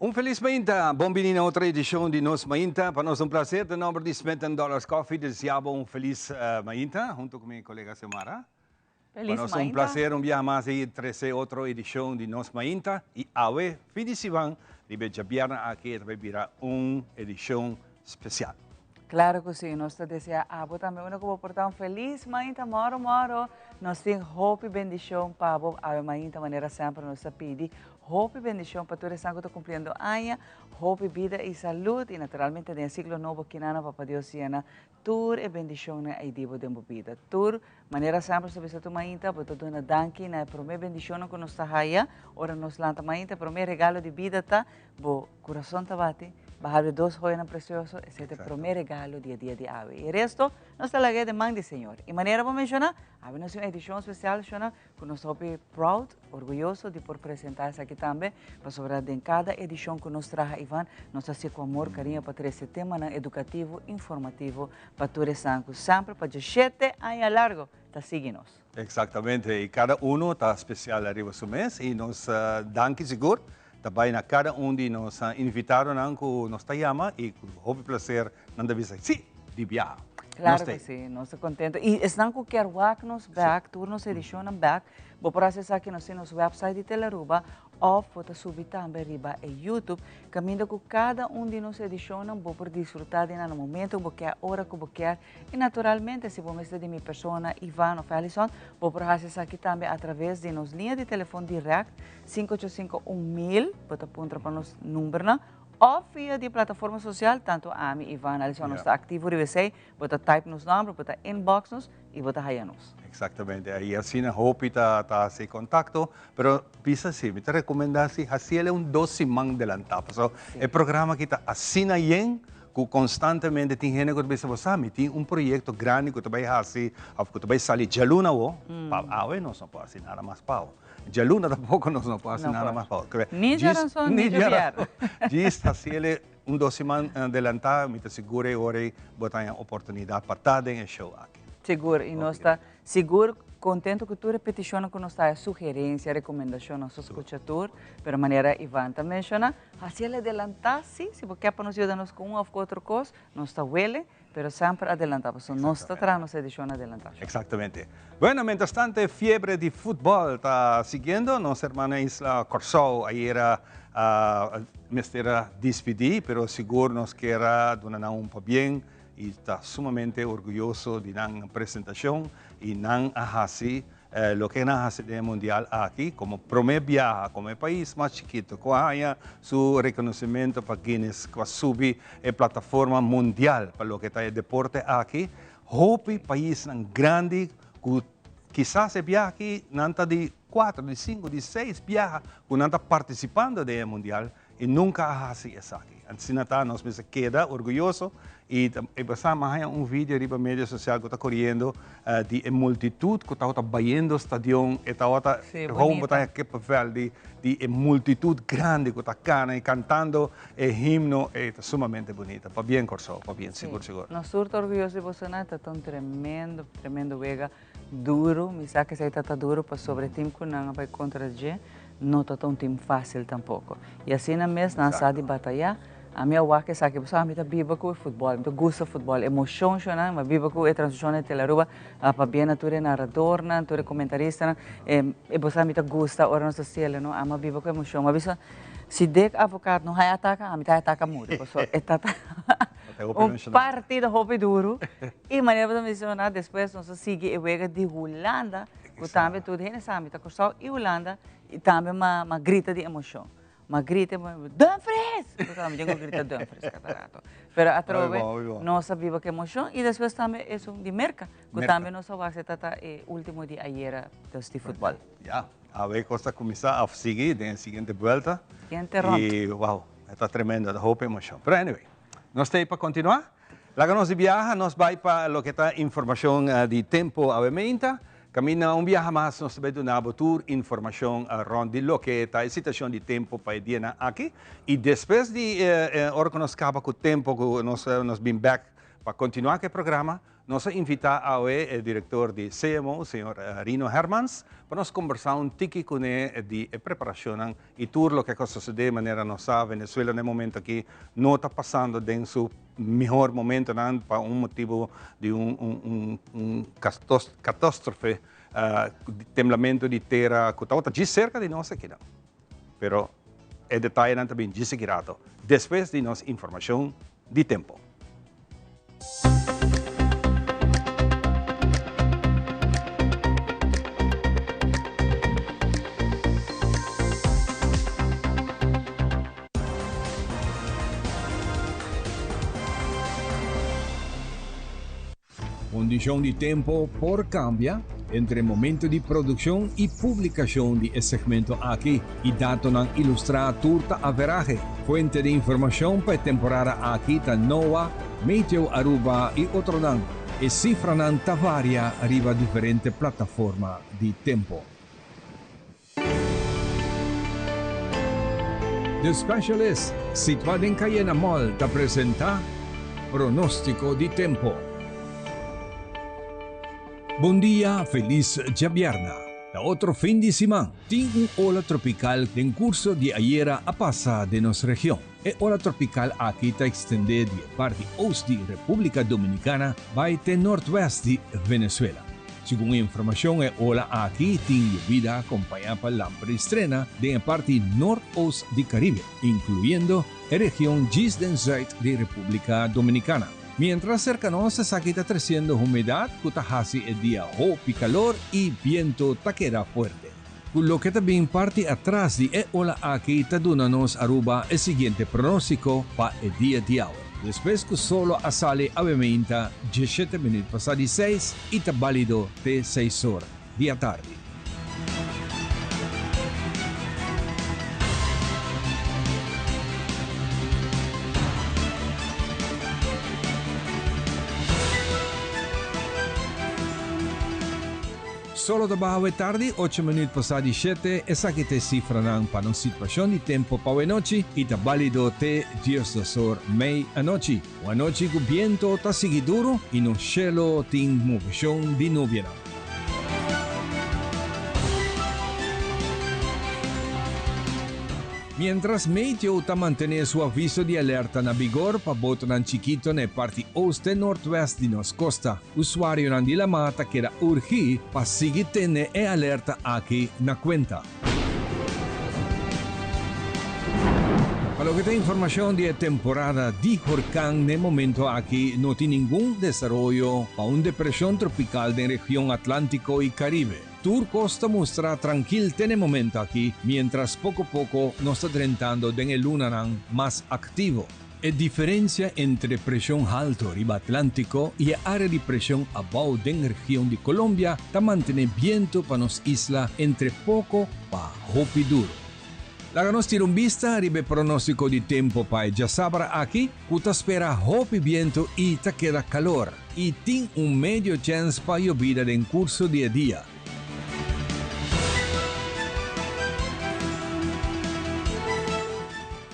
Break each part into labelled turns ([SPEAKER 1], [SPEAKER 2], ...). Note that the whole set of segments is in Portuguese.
[SPEAKER 1] Um feliz Mainta, bem-vindo a outra edição de Nos Mainta. Para nós é um prazer, de nome de Smith Dollars Coffee, desejamos um feliz Mainta, junto com minha colega Semara. Para nós é um prazer, um dia mais aí, trazer outra edição de Nos Mainta. E hoje, fim de semana, de viernes aqui, vai virar uma edição especial.
[SPEAKER 2] Claro que sim, nós desejamos também uma portar um feliz Mainta, moro. Nós temos hope e bendição para a Mainta, maneira sempre nós pedimos. Hope e bendição para todos que estão cumprindo anos, hope, vida e saúde, e naturalmente no ciclo novo que nós para Deus siena, tur e bendição na ideia de vida. Tur, maneira sempre se você toma ainda, para todo na danke na primeira bendição que nos está ora nos lanta ainda, primeiro regalo de vida tá, bo coração tá bate. Bajar dos joias preciosos, esse é o primeiro regalo dia a dia de ave. E o resto, nós temos a demanda do Senhor. E maneira para mencionar, a nós uma edição especial, que nós estamos proud, orgulhoso de por apresentar isso aqui também, para sobre de cada edição que nos traz Ivan, nós assim com amor, carinho para ter esse tema educativo, informativo, para todos os sempre para 7 anos largo, está seguindo.
[SPEAKER 1] Exatamente, e cada um está especial arriba do mês, e nós danke seguro. Também na cada de nos invitaram a nos chama e houve prazer na visa sim de viajar.
[SPEAKER 2] Claro que sim, nós estamos contentos. E estão com quer nos back, turnos edição back, vou processar aqui no website de Teleruba, ou pode subir também riba e YouTube, caminho com cada de nos edição, vou por desfrutar de no momento, vou quer hora que vou quer. E naturalmente, se você de minha pessoa, Ivan ou Felison, vou processar aqui também através de nos linha de telefone direct, 585-1000, pode apontar para nos número, ou via de plataforma social, tanto a mim e Ivan, ali nós está ativo, você pode type nos números, pode inbox nos e pode raia nos.
[SPEAKER 1] Exatamente, aí assim a hope está se contacto, pero pisa sim, me recomenda se fazer doce man delantado, so o programa que está assim aí que constantemente tem gente que pensa você tem projeto grande que vai fazer, que vai sair de luna ou, para não pode assim nada mais pau. De luna tampoco não pode fazer nada mais pau.
[SPEAKER 2] Ni geração, ni geração.
[SPEAKER 1] Diz fazer doce man adelantado, me segura agora botar a oportunidade para estar dentro do show aqui.
[SPEAKER 2] Seguro, e nós está seguro, contente com toda repetição que nós está sugerência, recomendação, nosso escutador, de maneira Ivan também menciona, assim ele adelantar, sim, se você quer nos ajudar com uma ou outra coisa, nós está huele, pero sempre adelantamos, nós está trazendo nossa edição adelantada.
[SPEAKER 1] Exatamente. Bueno, mientras tanto, fiebre de fútbol está siguiendo, nossa irmã Isla Corsol, ayer me estará despedir, pero seguro nos queda donar un poco bien, y está sumamente orgulloso de la presentación y nan así lo que nace del mundial aquí como primer viaje como el país más chiquito que haya su reconocimiento para Guinness que sube la plataforma mundial para lo que está el deporte aquí hope país tan grande que quizás el viaje aquí nanta de 4, de 5, de 6 viajes que nanta participando del mundial y nunca así es aquí. Assim nós se queda orgulhoso e passamos um vídeo ali para mídia social que está correndo de multitud que está banhando o estádio e está vamos botar aqui papel de multitud grande que está cantando o himno é sumamente bonita, para bem Corsol, para bem seguro.
[SPEAKER 2] Nós estamos orgulhosos de você, está tão tremendo vega duro, me sabe que se está duro para sobre o time que não vai contra a gente, não está tão time fácil tampouco. E assim na mesma não sabe batalhar. A minha wife sabe que você está viva com o futebol, me gosta do futebol, emoção, mas viva com a transição de Teleruba, para bem na tua narrador, na tua comentarista, e você me gosta, ora não se ele, não, ama viva com emoção, mas se dek avocado não vai atacar, a mim ataca muito, partido hobby duro, e maneira de mencionar depois nós sigue a vega de Holanda, que também tudo é nessa âmbito, e Holanda, e também uma grita de emoção. Mas grita, Dumfries! Porque eu grita Dumfries, catarato. Pero a trove, nós sabíamos que emoção e depois também é de merca, que também nós sabemos que está o último dia ayer de futebol.
[SPEAKER 1] Já, a ver costa começar a seguir na seguinte volta.
[SPEAKER 2] E
[SPEAKER 1] wow, está tremendo, da hope emoção. Pero anyway, nós temos para continuar. Lá nós viaja, nós vai para o que está informação de tempo a mementa. Camina un viaje más, nos va a dar tour información around de lo que está en situación de tiempo para el día aquí. Y después de ahora que nos acaba con el tiempo, que nos been back Para continuar el programa, nos invita a el director de CMO, señor Rino Hermans, para nos conversar un tiki con él de preparación y todo lo que sucede de manera no sabe Venezuela en el momento que no está pasando en su mejor momento, ¿no? Para un motivo de un catástrofe, temblamiento de tierra que está allí cerca de nosotros aquí, ¿no? Pero el detalle también dice que después de nos información de tiempo.
[SPEAKER 3] Condición de tiempo por cambia entre momento de producción y publicación de este segmento aquí y datos han ilustrado turta averaje. Fuente de información para temporada aquí ta NOAA, Meteo Aruba y otro dan. E cifra nan ta varia arriba diferentes plataformas de tiempo. The Specialist, situado en Cayena Mall, te presenta pronóstico de tiempo. Buen día, feliz Javierna. La otro fin de semana, tiene una ola tropical en curso de ayer a pasar de nuestra región. La ola tropical aquí está extendida de parte oeste de República Dominicana va de noroeste de Venezuela. Según información, la ola aquí tiene lluvia acompañada por lámpara estrena de la parte noroeste de Caribe, incluyendo la región Gis del Zuid de República Dominicana. Mientras cercanos se está creciendo humedad, Cutajazi el día y calor y viento taquera fuerte. Lo que también parte atrás de ola aquí está dándonos Aruba el siguiente pronóstico para el día de hoy. Después que solo sale a 17 minutos pasados 6 y está válido de 6 horas de tarde. Solo debajo de tarde, 8 minutos pasados 7, esa que te cifran para una situación de tiempo para noche y está válido de 10 horas meia-noche. Una noche con viento está seguiduro y no cielo tiene movimiento de nubes. Mientras Meteo está manteniendo su aviso de alerta en vigor para botan chiquito en el parte oeste noroeste de nos costa, usuario de la mata queda urgir para seguir teniendo el alerta aquí en cuenta. Para lo que te información de temporada de huracán, de momento aquí no tiene ningún desarrollo para una depresión tropical de la región Atlántico y Caribe. Costa muestra tranquilo en el momento aquí, mientras poco a poco nos está entrando en el lunarán más activo. La diferencia entre presión alta arriba Atlántico y área de presión abajo en la región de Colombia está manteniendo viento para las islas entre poco para hopi duro. La que nos tira un vista arriba pronóstico de tiempo para ya sabrá aquí, que espera hopi viento y te queda calor y tiene un medio chance para llovida en curso de día.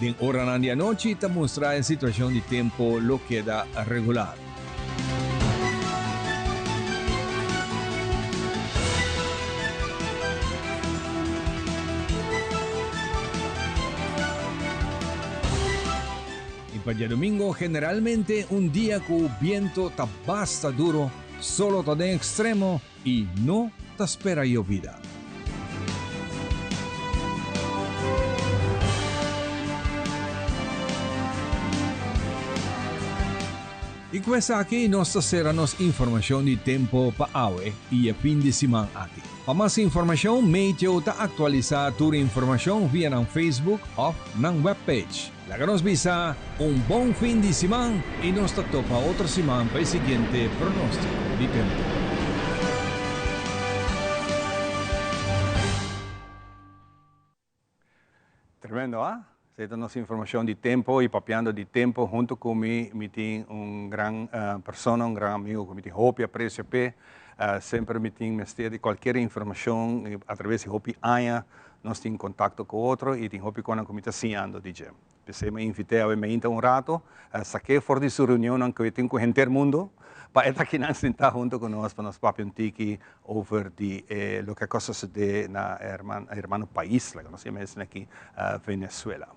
[SPEAKER 3] En hora de noche te muestra en situación de tiempo lo queda regular. Y para el domingo generalmente un día con viento está basta duro, solo está en extremo y no te espera llovida. Y questa aquí nostra serranos información de tiempo para hoy y el fin de semana aquí. Para más información, Meteo está actualizada tu información vía en Facebook o en webpage. La que nos visa un buen fin de semana y nos topa otra semana para el siguiente pronóstico de tiempo.
[SPEAKER 1] Tremendo, ¿ah? Dándonos información de tiempo y papeando de tiempo junto con mi tengo un gran persona, un gran amigo que me tiene Hopi aprecio siempre me tiene de cualquier información a través de Hopi Aya, nos tiene contacto con otro y tiene Hopi con la comida siguiendo DJ. Pensei, me invitei a ver um rato, saquei fora de sua reunião, que tem com gente do mundo, para estar aqui sentar junto conosco, para nós papel um tiki over o que coisa sucede na hermano país, que nós temos aqui, Venezuela.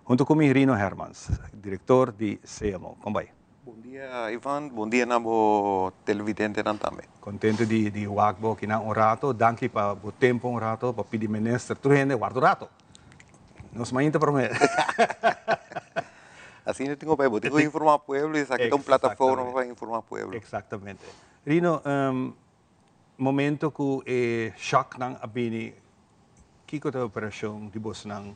[SPEAKER 1] Junto com Rino Hermans, diretor de CMO. Como vai?
[SPEAKER 4] Bom dia, Ivan. Bom dia, nabo televidente também.
[SPEAKER 1] Contente de wakbo aqui na rato, danke para o tempo rato, para pedir ministro, tu gente guarda rato. Nos mainta para mim.
[SPEAKER 4] Assim eu tenho para informar o povo, isso aqui é uma plataforma para informar o povo.
[SPEAKER 1] Exatamente. Rino, momento que choque não abini, que a operação de Bosnan,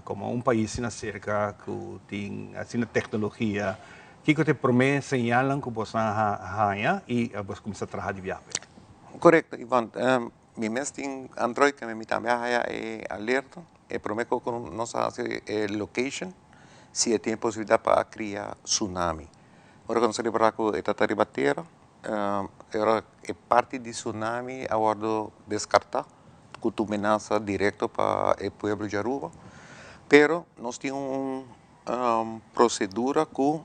[SPEAKER 1] como país na cerca que tem assim tecnologia, que te promete señalan que Bosnan hanya e vos começa a trabalhar de viagem.
[SPEAKER 4] Correto, Ivan. Mi mes tem Android que me também haya alerta, e prometo que nós hace location, se tem possibilidade para criar tsunami. Agora quando se lembra que está taribateira, agora é parte de tsunami agora descartar, que tu ameaça direto para o povo de Aruba, pero nós temos procedura que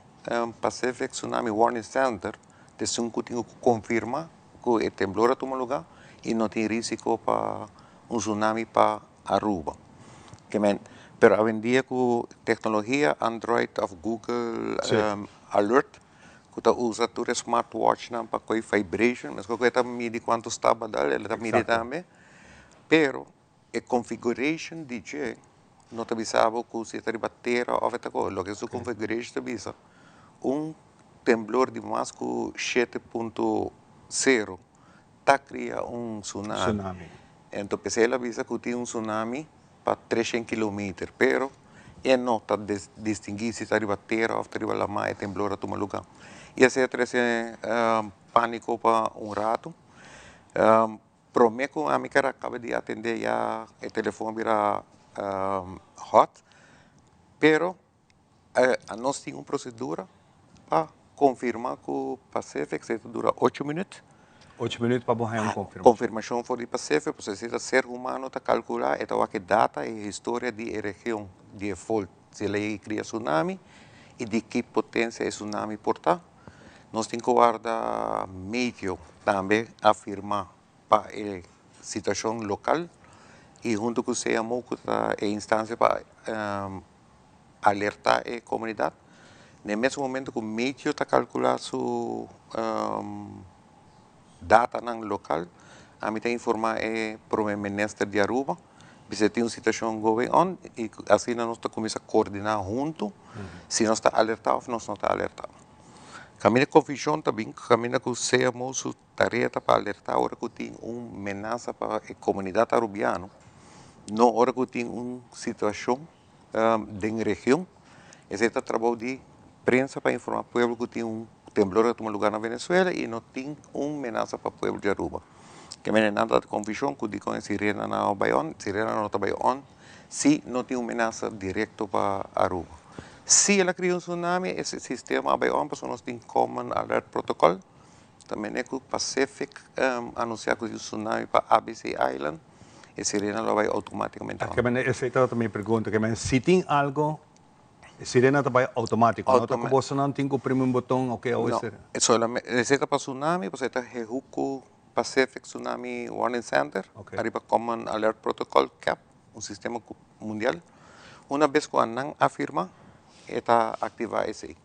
[SPEAKER 4] Pacific Tsunami Warning Center, que tem que confirmar que o temblor toma lugar e não tem risco para tsunami para Aruba. Pero hoje em dia com tecnologia Android of Google Alert, que tu usa tu smartwatch para coi vibration, mas que tu mide quanto está badal, ela mide também. Pero a configuration DJ não te avisava que se está batera ou outra coisa, lo que é configuration te avisa temblor de mais que 7.0 está cria tsunami. Então, ela avisa que tem tsunami para 300 km, pero não está distinguir se está batera ou está la mais temblor a tomar lugar. E assim pânico para rato. Prometo a minha cara acaba de atender já o telefone vira hot, pero nós temos uma procedura para confirmar que o Pacific dura 8 minutos.
[SPEAKER 1] 8 minutos para borrar uma confirmação.
[SPEAKER 4] Confirmação for de Pacific, você precisa ser humano para calcular a data e história de região de fault. Se ele cria tsunami e de que potência é tsunami portar. Nós temos que guardar meio também afirmar para a situação local e junto com o CMO, que é a instância para alertar a comunidade. No mesmo momento que o meio está calculando sua data no local, a mim tem que informar para o ministro de Aruba, se tem uma situação going on, e assim nós começamos a coordenar junto, se nós está alertado ou nós não está alertado. Caminha com confusão também, caminha com o CMO, sua tarefa para alertar a hora que tem uma ameaça para a comunidade arubiana, não hora que tem uma situação de região, esse é o trabalho de prensa para informar o povo que tem temblor a tomar lugar na Venezuela e não tem uma ameaça para o povo de Aruba. Que não é nada de confusão, que digo em sirena na Bayon, sirena não está Bayon, se não tem uma ameaça direta para Aruba. Se ela cria tsunami, esse sistema Bayon, nós temos Common Alert Protocol, também é que o Pacific anunciar que o tsunami para ABC Island, e sirena lo vai automaticamente.
[SPEAKER 1] Essa é a minha pergunta, se tem algo, a sirena vai automático, não que você não tem que oprimir um botão, ok, ou
[SPEAKER 4] isso? É solamente, receita para tsunami, você está rehuco Pacific Tsunami Warning Center, arriba Common Alert Protocol, CAP, um sistema mundial. Uma vez que a ANAN afirma, está ativado esse.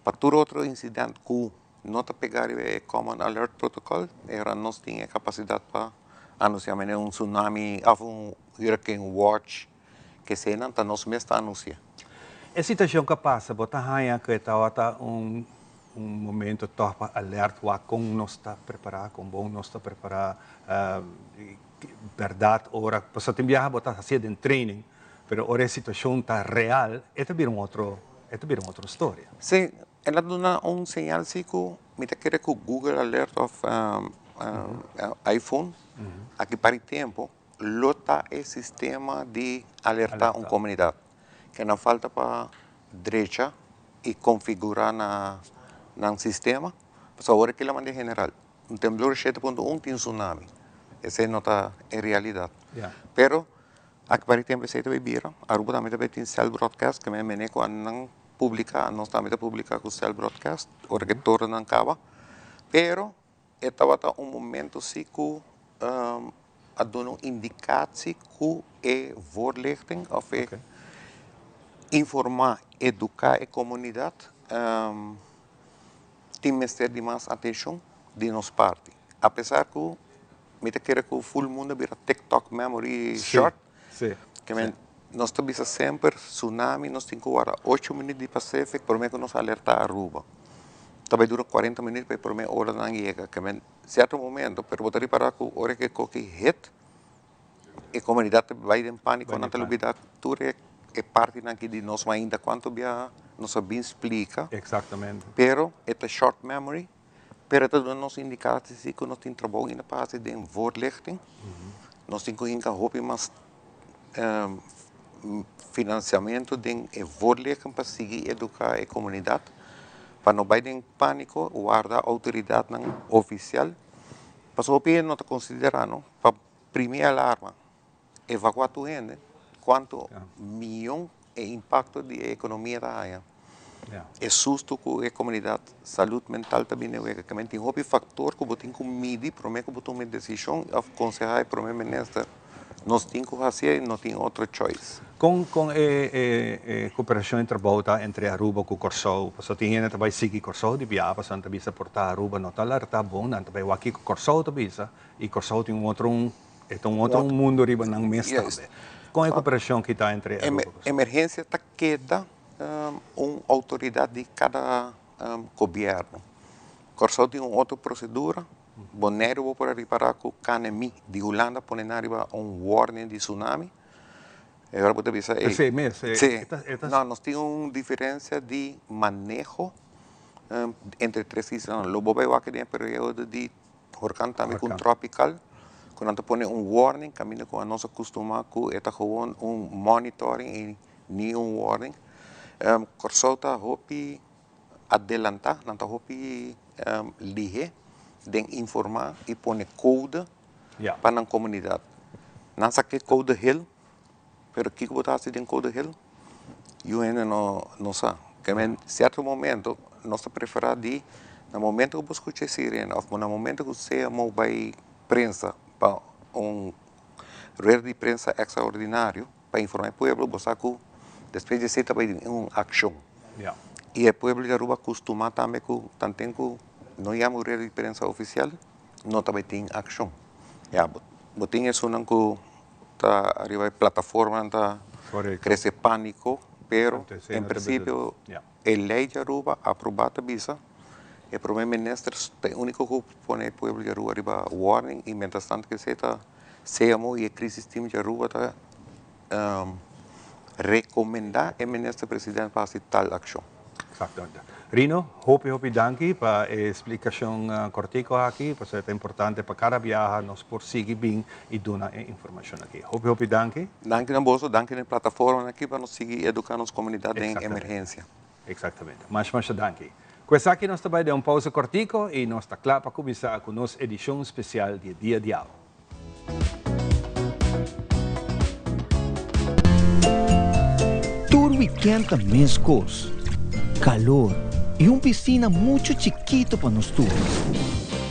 [SPEAKER 4] Para todo outro incidente que não está pegar o Common Alert Protocol, nós temos a capacidade para anunciar um tsunami, ou hurricane watch, que se não está nós mesmos a anunciar.
[SPEAKER 1] A situação que passa, botar raia que está momento para alerta como nós está preparado, como bom nós está preparado, verdade, ora, você tem viajar botar assim de training, mas ora a situação está real, é também outra história.
[SPEAKER 4] Sim, ela dá sinal assim que me quer que o Google Alert of iPhone, aqui para o tempo, lota o sistema de alertar uma comunidade. Que não falta para direita e configurar no sistema, mas agora que ela é general. Um temblor 7.1 tem tsunami. Essa não está em realidade. Pero Aqui, por exemplo, se você vira, Aruba também tem cell broadcast, que me meneco a não publicar, nós também publicar com cell broadcast, o que torna não acaba. Pero, estava momento se que a dono indicatie que é voorlichting, of informar, educar a comunidade, tem que ter mais atenção de nossa parte. Apesar que, me quer que o full mundo vira TikTok memory short, que nós estamos sempre tsunami, nós temos que guardar 8 minutos de Pacific, por meio que nos alertar a Aruba. Também dura 40 minutos para por meio hora não chega, que em certo momento, pero botar reparar que hora que coque hit, a comunidade vai em pânico, na televisão, tudo é parte aqui de nós, mas ainda quanto bem nos bem explica.
[SPEAKER 1] Exatamente.
[SPEAKER 4] Pero é short memory, pero é nos indicações que nós temos trabalho na parte de voorlichting, nós temos que hopen mais financiamento de voorlichting para seguir educar a comunidade, para não vai em pânico, guardar a autoridade oficial, para só não está considerando, para primeira alarma, evacuar tu gente, quanto milhão é impacto da economia da área. É susto que a comunidade, saúde mental também é que tem um fator que você tem que medir, para mim que você toma decisão, aconselhar para o ministro, nós temos que fazer e não tem outra choice.
[SPEAKER 1] Com a cooperação entre Aruba e Corsou, porque tem gente que vai seguir Corsou de Biaba, se não bisa portar Aruba, não está bom, não vai aqui com Corsou bisa, e Corsou tem outro mundo riba ng mesta. Com a cooperação que está entre Aruba e Corsou.
[SPEAKER 4] Emergência está queda uma autoridade de cada governo. Corsou tem outra procedura. Bonaire vou para reparar que o CANEMI de Holanda põe na riba warning de tsunami. Agora você pensa, não, nós temos uma diferença de manejo entre três islas. Lobo vai aqui tem período de huracán também com tropical, quando põe warning, caminho com a nossa costuma que é gewoon monitoring e nem warning. Corsou está hopi adelantar, não está hopi lihe de informar e pôr code para a comunidade. Não sei que code hill, mas o que você está fazendo code hill? Eu ainda não sei. Que em certo momento, nós preferimos no momento que você escuta sirene, ou no momento que você vai prensa para rede de prensa extraordinário para informar o povo, você sabe que depois de ser também uma ação. E o povo de Aruba costuma também que não há uma rede de prensa oficial, não também tem ação. Botem isso não que está arriba a plataforma está cresce pânico, pero em princípio a lei de Aruba aprovada visa, e o primeiro-ministro é o único que põe o povo de Aruba arriba warning, e mientras tanto que seamos e a crise team de Aruba está recomendar o ministro-presidente para fazer tal ação.
[SPEAKER 1] Exatamente. Rino, hopi danki para a explicação cortico aqui, porque é importante para cada viagem nós seguir bem e dar a informação aqui. Hopi danki.
[SPEAKER 4] Danke na bolsa, danke na plataforma aqui para nós seguir educando as comunidades em emergência.
[SPEAKER 1] Exatamente. Mas danke. Com essa aqui nós também damos pausa cortico e nós está claro para começar com nossa edição especial de Dia Dial.
[SPEAKER 5] Todo weekend também cos. Calor y una piscina mucho chiquito para nosotros.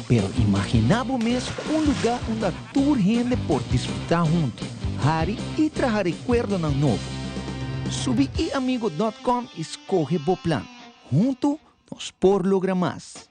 [SPEAKER 5] Pero imaginamos un lugar donde toda gente por disfrutar juntos, hari y traer recuerdos ng novo. Subi iamigo.com y escoge o plan. Juntos nos por lograr más.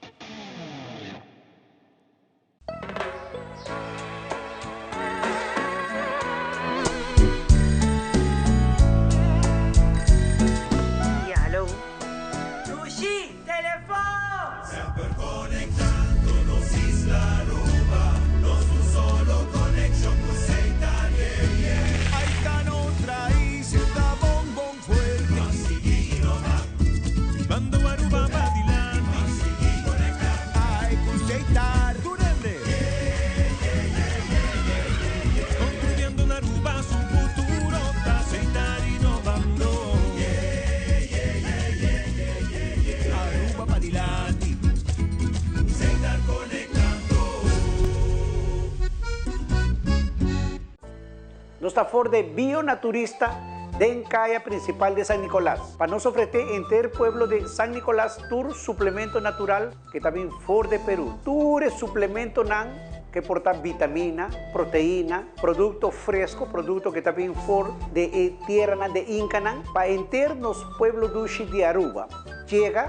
[SPEAKER 6] está fora de bionaturista de calle principal de San Nicolás. Para nos ofrecer enter pueblo de San Nicolás Tour Suplemento Natural, que también for de Perú. Tour suplemento nan que porta vitamina, proteína, producto fresco, producto que también for de tierra de Inca nan, para enter nos pueblo dushi de Aruba. Llega,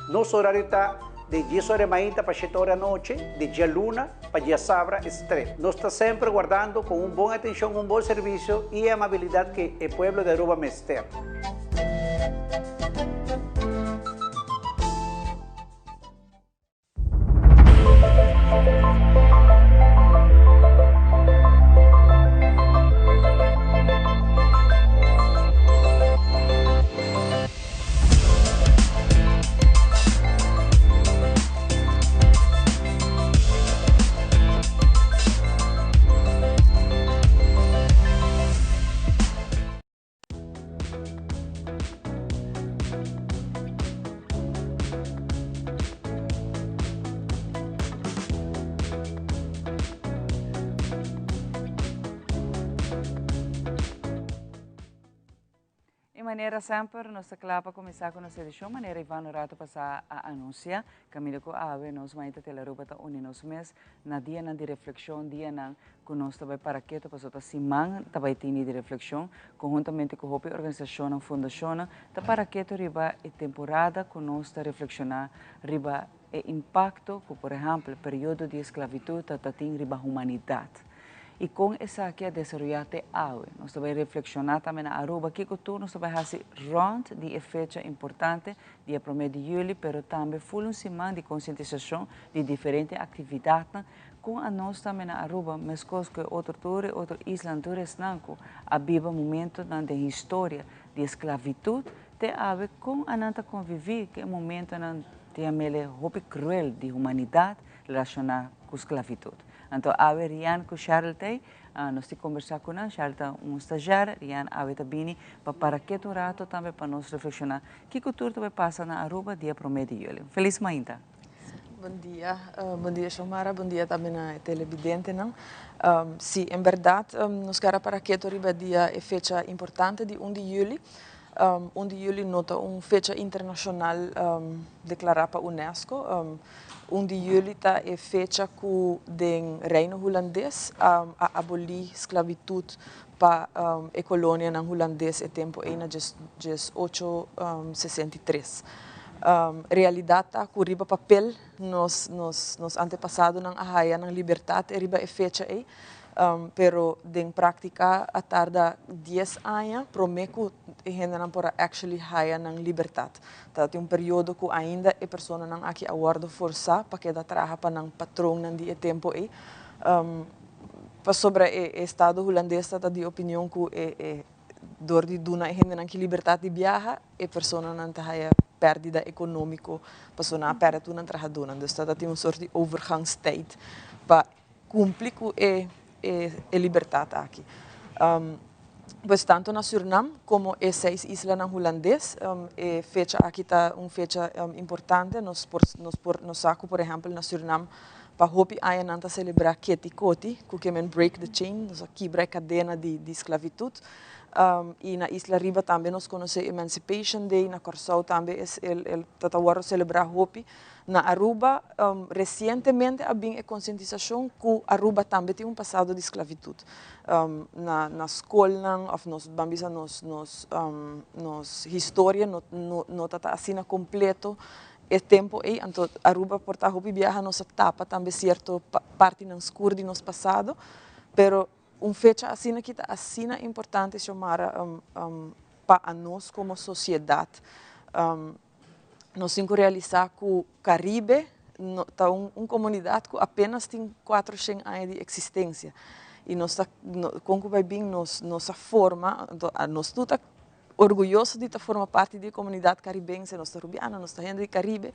[SPEAKER 6] nos horario está de 10 horas de mañana para 7 horas de noche, de dia luna para dia sabra, straight. Nos está sempre guardando com boa atenção, bom serviço e amabilidade que o pueblo de Aruba me tem.
[SPEAKER 2] Maneira sempre, nós clapa começar com nossa edição, maneira Ivan no rato passar a anúncia, caminho com a ave, nós maita teleruba ta uninos mes, na dia na de reflexão, dia na com nós também para que tu passou ta simang, também tini de reflexão, conjuntamente com a organização, a fundação, ta para que tu riba e temporada com nós ta reflexionar, riba e impacto, por exemplo, período de esclavitud, ta tem riba humanidade. E com essa aqui a desarrollarte hoje, nós vamos reflexionar também na Aruba, que tu nós vamos fazer round de fecha importante, dia 1 de julho, mas também full semana de conscientização de diferentes atividades, com a nós também na Aruba, mas coisas que outros islandores não, a viva momento da história de esclavitud, te ave com a nanta conviver que é momento não tem a mele hope cruel de humanidade relacionada com esclavitud. Então, ave Rian com Charles nós temos conversar com ele, Charles é estagiário, Rian ave também para que tu rato também para nós reflexionar que cultura vai passar na Aruba dia 1 de julho. Feliz manhã.
[SPEAKER 7] Bom dia Xiomara, bom dia também na televidente, não? Sim, em verdade, nós queremos para que tu riba dia é fecha importante de 1 de julho. 1 de julho nota fecha internacional declarada para a Unesco. 1 de julho é fecha que o reino holandês abolir esclavitud para a colônia holandesa em tempo em 1863. Realidade que riba papel nos antepassados na arraia na liberdade riba é fecha aí. Pero em prática a tarda 10 anos prometo que não para actually haya na liberdade. Tem período que ainda a pessoa não aqui aguarda força para que da trabalha para um patrão não de tempo aí. Sobre o estado holandês está de opinião que dor de duna ainda não que liberdade de viajar a pessoa não haya perdida econômica, pessoa não perde não trabalha duna. Então tem sorte de overgangstijd para cumprir com a liberdade aqui. Pois tanto na Suriname como as 6 islas holandês, a fecha aqui está fecha importante. Nós saco, por exemplo, na Suriname, para hopi aí não celebrar Keti Koti, que é break the chain, nós quebra a cadena de esclavitud. E na Isla Riba também nós conhecemos Emancipation Day, na Corsau também é celebrar hopi. Na Aruba, recentemente, havia a conscientização que Aruba também tem passado de esclavitud. Na escola, nos bambisa, nos história, não está assim completo o tempo aí. Então, Aruba, por estar viaja, nossa etapa também certo parte não escura de nosso passado, pero fecha assim que está assim importante chamar para nós como sociedade. Nós temos que realizar que o Caribe está uma comunidade que apenas tem 400 anos de existência. E nós nossa forma, nós estamos orgulhosos de formar parte da comunidade caribense, nós estamos rubiana, nós estamos do Caribe,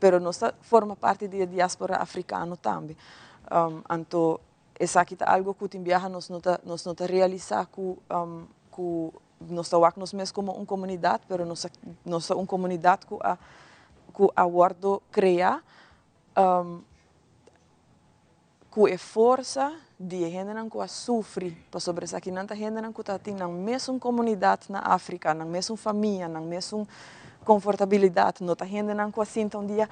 [SPEAKER 7] mas nós formamos parte da diáspora africana também. Então, essa aqui é algo que nós não realizar que nós estamos mesmo como uma comunidade, mas nós uma comunidade que aguardo criar com a força die gente não que sofre, para sobre essa que não tá gente não que tá tem na mesma comunidade na África, na mesma família, na mesma confortabilidade, não tá gente não que assim um dia,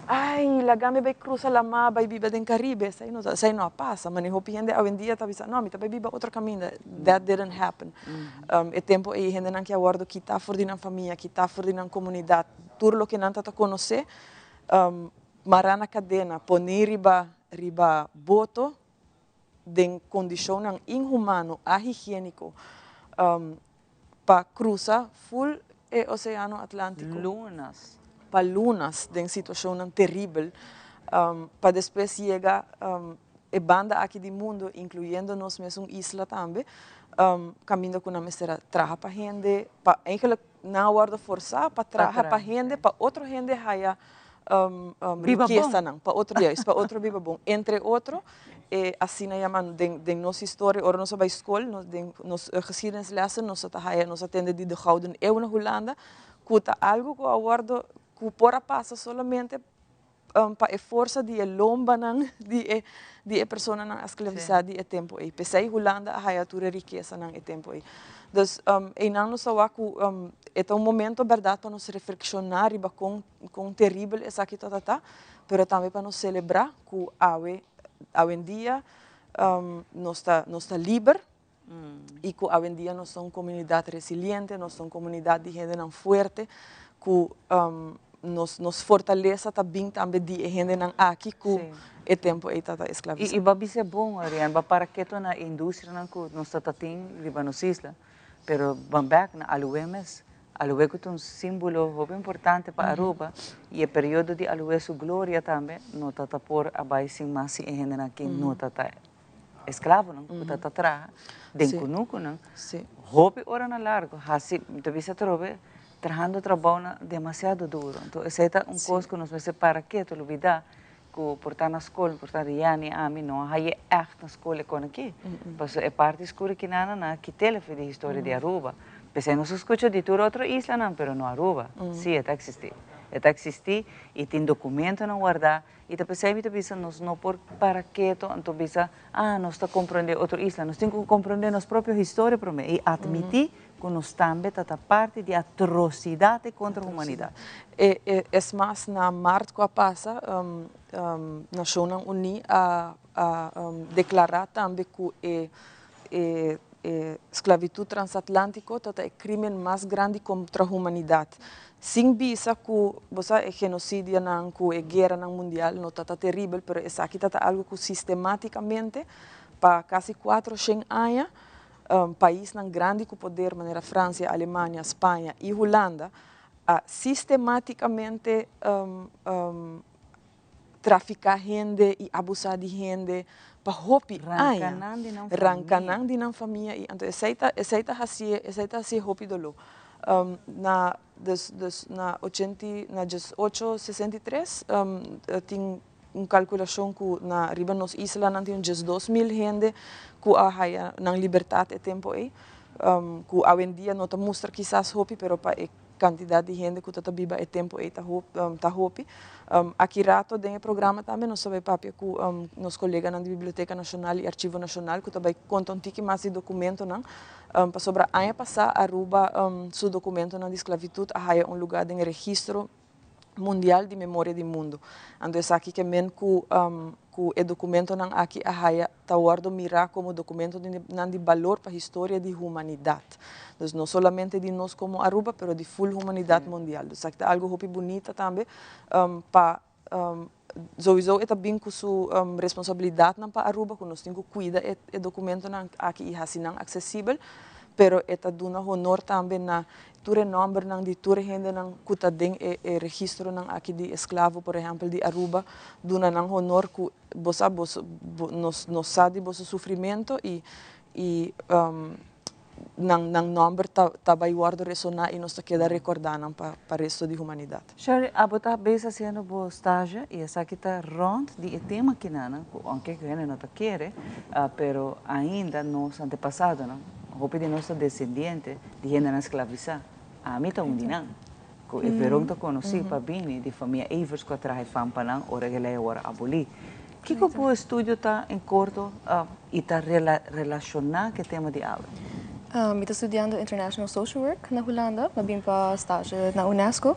[SPEAKER 7] ai, la game vai cruzar la mar, vai viver no Caribe, sai não passa, mas nem hopi gente hoje em dia tá pensando, não, tá vai viver outro caminho, that didn't happen. É tempo aí gente não que aguardo que tá fora na família, que tá fora na comunidade, tudo lo que não tá conhecer, marana cadena, poner riba boto, de condição inhumano, ahigiênico, para cruzar full o Oceano Atlântico.
[SPEAKER 2] Lunas.
[SPEAKER 7] Para lunas, de situação terrível, para depois chegar a banda aqui do mundo, incluindo nós mesmos isla também, caminhando com a mestra traja para gente, para eigenlijk não guarda forçar para traja para gente, para outra gente haya riqueza não, para outro viva bom. Entre outros, assim na chamam de nossa história, ou nossa escola, nos geschiedenislessen, nós atende de gouden eeuw na Holanda, que algo que aguardo que por passa solamente para a força de lomba de pessoa na escravizada de tempo aí. Pesai Holanda a tua riqueza na tempo aí. Então, e não nos awa que é momento verdade para nos reflexionar e com terrível essa aqui tá, pero também para nos celebrar que hoje em dia nós está livre e que hoje em dia nós somos comunidade resiliente, nós somos comunidade de gente não forte, que nos fortalece também de gente não aqui que é tempo aí tá escravizado.
[SPEAKER 2] E babi é bom, Ariane, para que na indústria não que nós está tem riba nos isla, pero bambek na aluemes, alué que é um símbolo muito importante para Aruba e o período de alué sua glória também, não está por abaixo mais e gente aqui não está escravo não, que está atrás, de conuco não. Hope hora na largo, assim, talvez se trove trabajando trabalho demasiado duro. Então, essa é coisa que nós vamos para que tu olvidar que por estar na escola, por estar Riani, a mim não, aí é echt na escola com aqui. Porque é parte escura que nada que telefone de história de Aruba. Pensei, não se escuta de toda outra isla, não, mas não Aruba. Sim, está existir. Está existir e tem documento não guardar. E depois aí me pensa, nós não por para que tu, então pensa, nós está compreendendo outra isla, nós temos que compreender nossa própria história para mim e admitir que nós também está parte de atrocidade contra a humanidade.
[SPEAKER 7] É mais na março que passa, Nações Unidas a declarar também que esclavitud transatlântica é o crime mais grande contra a humanidade. Sem visa que você genocídio não, que guerra não mundial, não está terrível, mas essa aqui está algo que sistematicamente para quase 400 anos país não grande que poder, maneira França, Alemanha, Espanha e Holanda, sistematicamente traficar gente e abusar de gente para hopi rancanang de não família e então essa assim hopi dolo na 1863 tem calculação que na riba nos isla não tem 2.000 gente que a na liberdade é tempo aí que hoje em dia não te mostra quizás hopi pero para quantidade de gente que está viva é tempo aí tá hopi aqui rato tem programa também nós sabemos papi que nos colegas na Biblioteca Nacional e Arquivo Nacional que também contam um pouco mais de documento não para sobre a ano passado Aruba seu documento na esclavitud há um lugar de registro mundial de memória do mundo. Então, aqui que men que o documento não aqui a tá guardo mirar como documento de valor para a história da humanidade. Então, não somente de nós como Aruba, mas de full humanidade mundial. Então, aqui algo muito bonito também para sowieso é também com sua responsabilidade para Aruba, que nós temos que cuidar o documento aqui e assim não acessível, pero é dando honor também na ture nombre nang di ture gente nang kutadeng registro nang aqui de esclavo, por exemplo, de Aruba, duna nang honor ku nos sabe bosa sofrimento e nang nombre vai guardo ressonar e nos queda recordando para o resto da humanidade.
[SPEAKER 2] Shari, a botar bem fazendo boa estágio e essa aqui está rond de tema que não, aunque que não está querer, pero ainda nos antepassados, não. Hope de nossa descendente de gente na escravizar. A mim está não. Que verão está conhecido para bem de família Evers que atrás fampanang ora que ele ora aboli. que o estúdio está em curto e está relacionado com o tema de aula?
[SPEAKER 8] Eu estou estudando International Social Work na Holanda, mas vim para estágio na Unesco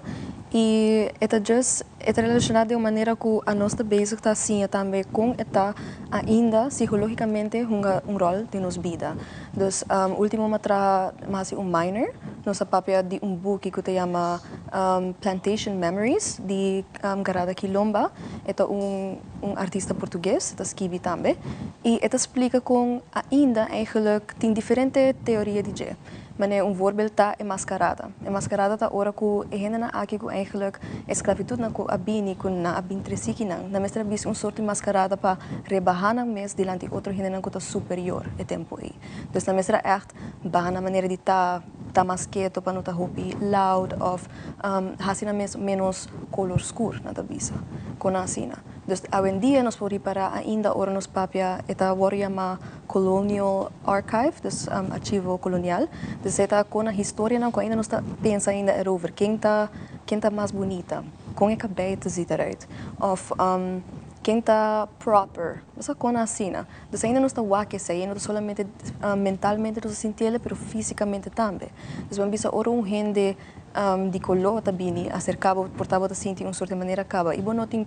[SPEAKER 8] e é relacionado de uma maneira que a nossa base está assim também com está ainda psicologicamente um rol de nossa vida. Então, último matra mais minor, nossa papel de book que se chama Plantation Memories de Garada Quilomba, é artista português, está escreve também e explica com ainda eigenlijk tem diferentes teorias de je. Maar voorbeeld ta mascarada. Mascarada ta ora ku ehena aqui ku eigenlijk esclavitud na ku abini ku na abin tresiki nang. Na mestra bis soort mascarada pa rebahana mes dilanti outro hena ku ta superior e tempo aí. Dus na mestra echt bahana maneira de ta masqueto para não ta hopi loud of hasina menos color escuro na tabisa. Com asina. Dus hoje em dia nós podemos para ainda ora nos papia eta voria ma colonial archive, dus archivo colonial. Dus eta com a história não ainda nós pensa ainda over quem tá mais bonita, com é cabelo ziet eruit, of quem tá proper, mas com assim, dus ainda não está waque sei, não solamente mentalmente nos sentir, pero fisicamente também. Dus vamos ver ora gente de color também acercava portava de sentir sorte de maneira acaba e bom não tenho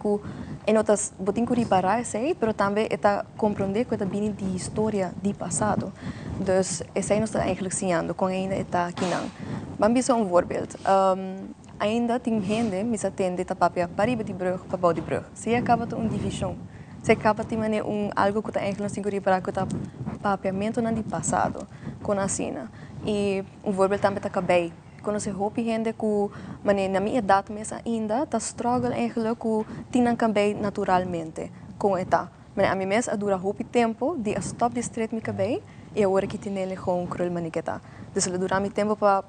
[SPEAKER 8] reparar sei, pero também está compreender que também de história de passado. Dus essa aí nós está eigenlijk ensinando com ainda está aqui não. Vamos ver voorbeeld. Ainda tem gente me atende ta papia pariba de brug para bouw de brug. Se acaba de divisão. Se acaba de maneira algo que está eigenlijk não se reparar que está papiamento não de passado com a sina. E voorbeeld também está cabelo. Quando se hopi gente que na minha idade mesmo ainda está struggle eigenlijk que tinham cabelo naturalmente com eta. Mas a mim mesmo dura hopi tempo de stop de straight mi cabelo e agora que tem ele com krul maniqueta. Dus dura mi tempo para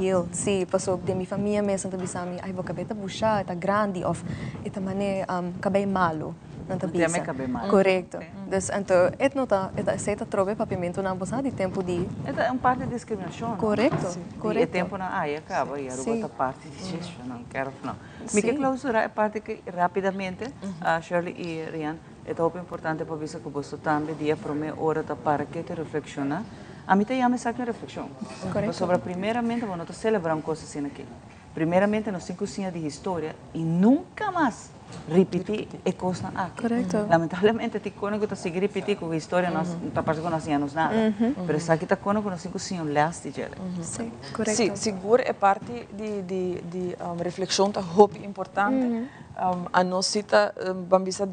[SPEAKER 8] heal. Sim, passou de minha família mesmo também sabe, ai vou cabelo tá bucha, tá grande of eta mané cabelo malo. Não tá bisa. Correto. Dus então, não tá aceita trobe papimento na bolsa de tempo de.
[SPEAKER 2] É parte de discriminação.
[SPEAKER 8] Correto.
[SPEAKER 2] Correto. E tempo na acaba e a outra parte de gesto, não quero não. Me que clausura é parte que rapidamente a Shirley e Rian é muito importante para ver que você também dia para mim hora para que te reflexiona. A mim também sabe uma reflexão. Correto. Sobre primeiramente vamos celebrar coisas assim aqui. Primeiramente nos 5 anos de história e nunca mais repetir é coisa aqui.
[SPEAKER 8] Correto.
[SPEAKER 2] Lamentavelmente te cono que seguir repetir com a história não está parecendo nós anos nada. Mas aqui está cono que nos 5 anos last year.
[SPEAKER 8] Sim, correto.
[SPEAKER 7] Sim, seguro é parte de reflexão tá muito importante. A nós cita bambisa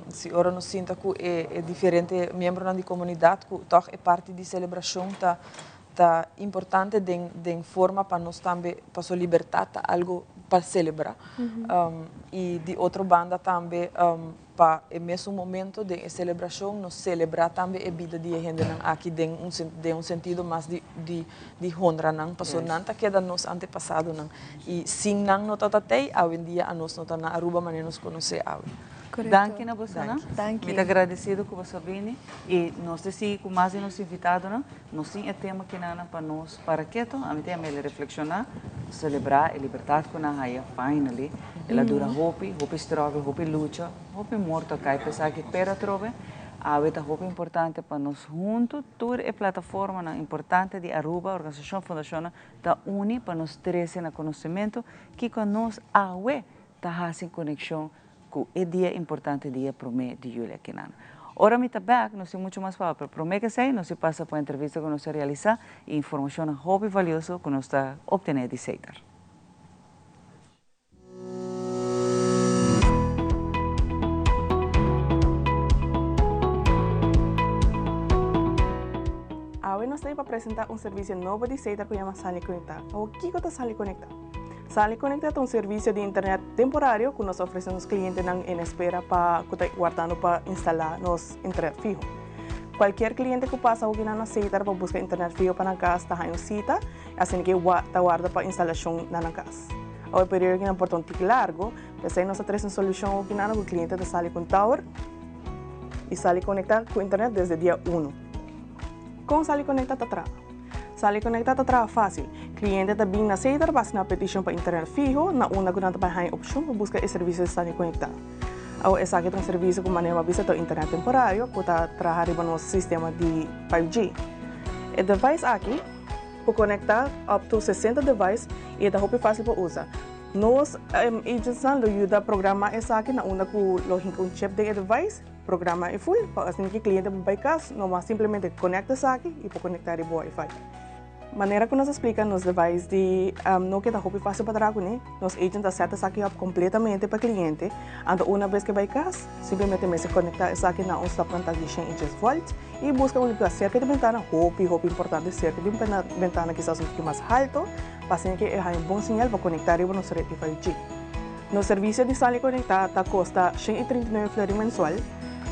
[SPEAKER 7] se ora nos sinta que é diferente membro da comunidade que toch é parte de celebração tá importante de forma para nós também para sua liberdade algo para celebrar e de outra banda também para o mesmo momento de celebração nos celebrar também a vida de gente aqui de sentido mais de honra não passou não tá queda nos antepassado não e sim não tá até hoje em dia a nós não tá na Aruba mas nos conhecer hoje.
[SPEAKER 2] Danke na você, não? Muito agradecido que você veio e nós se com mais nos invitado, não? Nós sim é tema que nana para nós para quieto, a mim também reflexionar, celebrar a liberdade que na haia finally, ela dura hope struggle, hope luta, hope morto cai pensar que pera trove, a veta hope importante para nós junto, toda a plataforma importante de Aruba, organização fundação da uni para nós trazer na conhecimento que com nós a tá fazendo conexão é dia importante dia para mim de julho aqui na. Ora me tá back, não sei muito mais para mim que sei, não se passa para a entrevista que nós realizar e informação muito valiosa que nós está obtendo de Seitar.
[SPEAKER 9] Hoje nós temos para apresentar serviço novo de Seitar que chama Sali Conectar. O que é Sali Conectar? Sali Conectar é serviço de internet temporário que nós oferecemos aos clientes em espera para guardando para instalar nosso internet fijo. Qualquer cliente que passa aqui na Seitar para buscar internet fijo para a casa está em cita, assim que guarda para instalação na casa. O período que é importante largo, assim nós trazemos solução aqui na o cliente da Sali Conectar e Sali Conectar com internet desde dia 1. Com Sali Conectar está Sali Conectar trabalha fácil. Cliente também na Seitar basta na petição para internet fijo, na uma grande para a opção para buscar o serviço de Sali Conectar. Ao essa aqui é um serviço que maneira visa to internet temporário, que está trabalhando no sistema de 5G. O device aqui pode conectar up to 60 devices e é fácil para usar. Nós agents lo ajuda a programar essa aqui na onda com o chip de device, programa é full, para assim que o cliente vai casa, não simplesmente conecta essa aqui e pode conectar o Wi-Fi. Maneira que nós explica nos devices de não que está fácil para trabalhar, né? Nos agents acerta essa aqui completamente para o cliente. Então, uma vez que vai casa, simplesmente se conecta essa aqui na stop contact de 100 inches volt e busca um lugar cerca de ventana, hope importante cerca de ventana que está um pouquinho mais alto, para que é um bom sinal para conectar com nossa rede 5G. No serviço de sala conectada custa 139 florins mensual,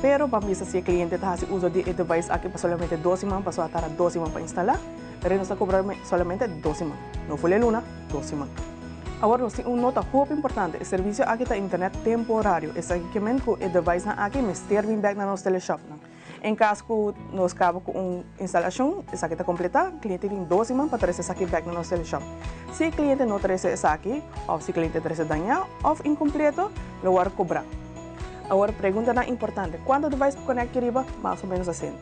[SPEAKER 9] pero para mim se o cliente está uso de device aqui para somente 12 semanas, para estar 12 semanas para instalar. Pero nos está cobrando solamente 2 semanas. No fue la luna, 2 semanas. Agora, uma nota muito importante, o serviço aqui está internet temporário. Esse equipamento que o device aqui me serve back na nossa teleshop. Em caso que nós acabamos com uma instalação, essa aqui está completa, o cliente tem 2 semanas para trazer essa aqui back na nossa teleshop. Se o cliente não traz essa aqui, ou se o cliente traz danhado ou incompleto, lo vai cobrar. Agora, pergunta importante, quando o device conecta arriba, mais ou menos assim.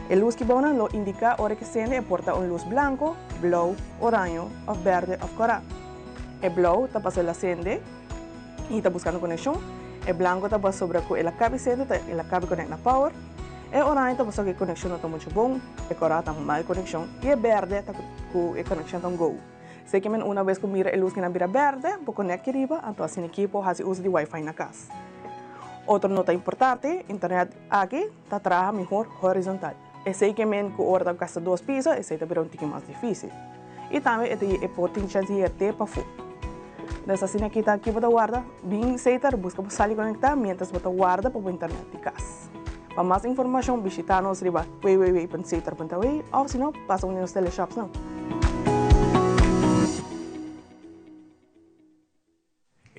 [SPEAKER 9] A luz que bona lo indica a hora que acende porta uma luz branco, blue, orange, ou verde ou coral. O blue está para ela acende e está buscando conexão. O branco está para sobre que ela cabe acende, ela cabe conecta na power. O orange está para que a conexão não está muito bom, o coral está mal conexão. E o verde está com a conexão está go. Se que uma vez que mira a luz que não vira verde, para conectar arriba, então assim equipo faz uso de Wi-Fi na casa. Outra nota importante, internet aqui está trabalhando melhor horizontal. Esse equipamento que orda gasta 2 pisos, esse é um pouquinho mais difícil. E também é potência de até para fora. Dessa assim aqui está aqui para guarda, bem aceitar, busca para sair conectar, mientras para guarda para o internet de casa. Para mais informação, visita nos riba www.aceitar.way ou se não, passa nos teleshops não.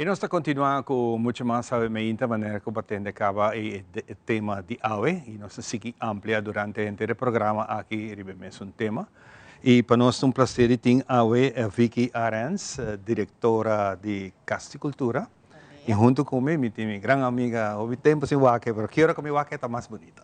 [SPEAKER 1] E nós estamos continuando com muito mais sabemente a maneira que batendo acaba o tema de AWE e nós seguimos amplia durante o programa aqui ribemos um tema. E para nós é um prazer ter AWE Vicky Arens, diretora de Casticultura. E junto comigo, minha grande amiga, houve tempo sem waque, mas que hora que minha waque está mais bonita.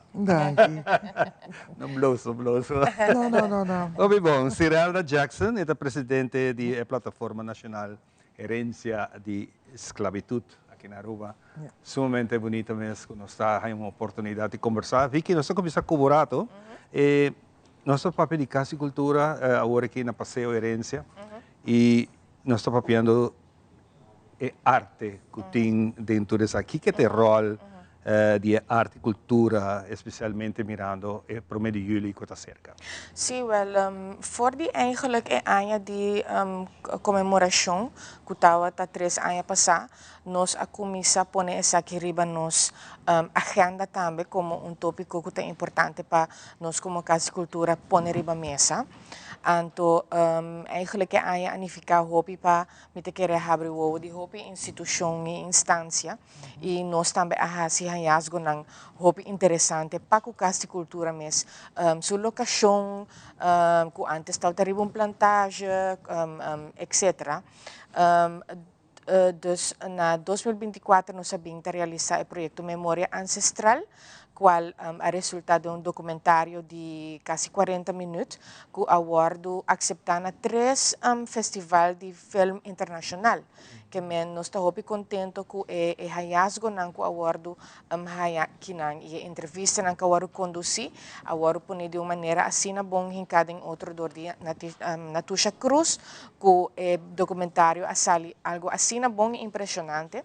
[SPEAKER 1] Não bloso.
[SPEAKER 10] Não.
[SPEAKER 1] Houve bom, Cirelda Jackson é a presidente da Plataforma Nacional Herência de Esclavitud aqui na Aruba. Sumamente bonita mesmo, nós temos uma oportunidade de conversar. Vicky, nós começamos a cobrar, nosso papel de casticultura agora aqui na Passeio Herência, e nós estamos papiando arte que tem dentro dessa aqui, que tem rol de arte e cultura, especialmente mirando para o mês de julho que está cerca.
[SPEAKER 10] Sim, voor die eigenlijk een año de comemoração que estava 3 anos passar, nós a comissão põe essa aqui riba nos agenda também como tópico que é importante para nós como Casa Cultura pôr riba mesa. Então, eigenlijk é a anificar hobby para me ter que reabrir o de hobby instituição e instância e nós também a se hallazgo ng hobby interessante para o Casa Cultura mes sua locação que antes estava terrible plantage etc. Dus na 2024 nós sabemos realizar o projeto Memória Ancestral, qual é resultado de documentário de quase 40 minutos, que o awardo acceptado na 3 Festival de Film Internacional, que nós estamos muito contentos com o hallazgo ng awardo e a entrevista ng awardo conduzi, awardo po de uma maneira assim na bom hincada em outro dor dia Natusha Cruz, que o documentário asali algo assim na bom e impressionante.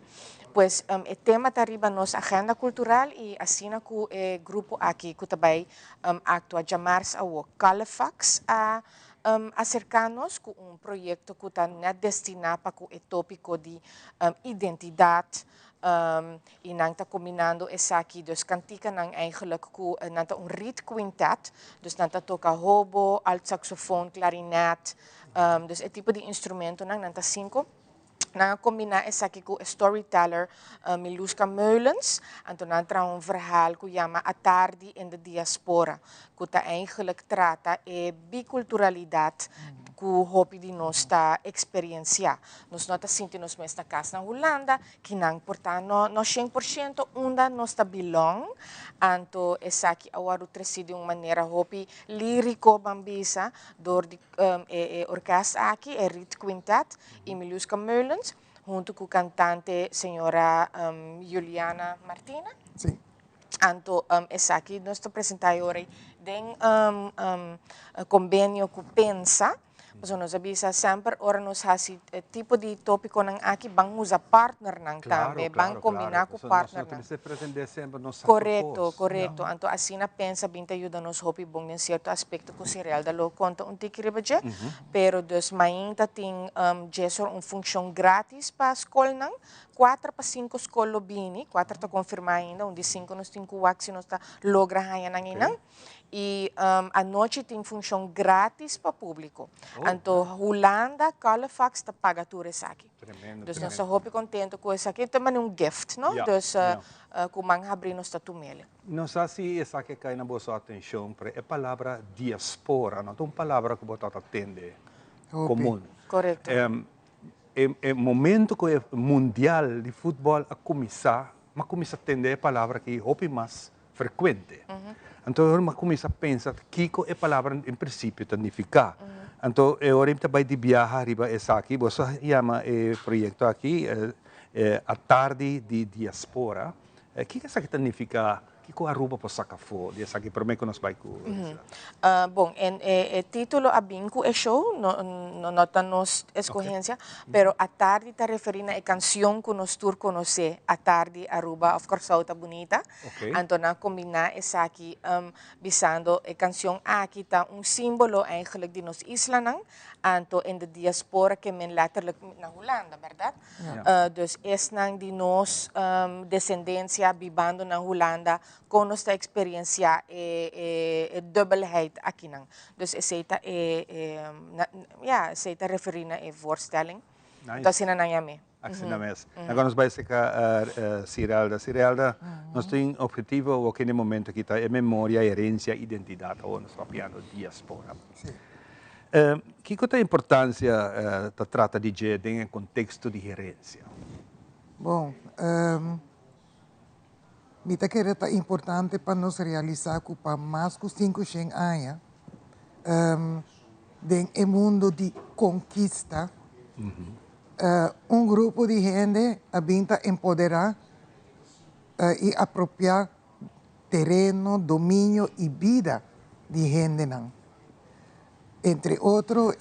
[SPEAKER 10] Pues o tema está arriba nos agenda cultural e assim com o grupo aqui que também atua chamar-se o Califax a acercar-nos com projeto que está destinado para o tópico de identidade e não está combinando essa aqui, dus kantika nang eigenlijk com nanta reed quintet, dus nanta toca hobo, alt saxofoon, clarinet, dus é tipo de instrumento nanta 5. Na combinar essa aqui com storyteller Miluska Meulens, en toen een verhaal que chama A Tarde in de Diaspora, que eigenlijk trata biculturalidade ku hopi di nos ta experiencia. Nos nota sinti nos mes na casa na Holanda, kinang portano no 100% unda nos ta belong, anto esaki awaru tresi de uma maneira hopi lirico bambisa, door di orkestra aqui, Rit Quintet, e Miluska Meulens, junto com o cantante senhora Juliana Martina.
[SPEAKER 11] Sim.
[SPEAKER 10] Anto essa aqui nós estamos apresentando hoje tem convênio com Pensa, mas nós avisa sempre ora nós hasi tipo de tópico nang aqui bang usa partner nang também bang combinar com partner nang. Correto. Anto assim na Pensa binta ajuda nos hopi bom em certo aspecto que se real da lo conta tikribaje, pero dus mainta tem gesor função grátis para escola nang. 4 para 5 escolas bini, 4 está confirmado ainda, onde 5 nós temos que se nós está logra ganhar nanginang. E a noite tem função grátis para o público. Então, Holanda, Halifax está paga tudo isso aqui.
[SPEAKER 1] Tremendo.
[SPEAKER 10] Então, nós estamos contentes com isso aqui. Também é gift, não? Então, com manga abrir nós está tumele.
[SPEAKER 1] Não sei se essa que cai na boa atenção para a palavra diaspora, não é uma palavra que você atende comum.
[SPEAKER 10] Correto.
[SPEAKER 1] É momento que o mundial de futebol a começar a atender a palavra que é mais frequente. Então, eu começo a pensar que é a palavra em princípio significa. Então, eu também de viajar riba essa aqui, você chama o projeto aqui a tarde de diaspora. O que isso significa? Que Aruba para Sacafo, de essa aqui para mim que nós vai
[SPEAKER 10] bom, o título a binco é show, não está nos escolhência, pero a tarde está referindo a canção que nós tur conhecer, a tarde Aruba, of course, está bonita. Então, na combinar essa aqui, bisando a canção aqui está símbolo eigenlijk de nos isla nang, anto in de diaspora que men letterlijk na Holanda, verdade? Dus es nang de nos descendência vivendo na Holanda com nossa experiência e dubbelheid aqui nang. Dus aceita aceita referindo a voorstelling. Então assim na yame.
[SPEAKER 1] Assim na mesa. Agora nós vai ser Cirelda, nós tem objetivo aquele momento que está é memória, herência, identidade ou nós falamos diaspora. Que qual é a importância da trata de gente em contexto de herência?
[SPEAKER 11] Bom, me que é importante para nós realizar que para mais de 5 anos, no mundo de conquista, grupo de gente a empoderar e apropriar terreno, domínio e vida de gente. Entre outros,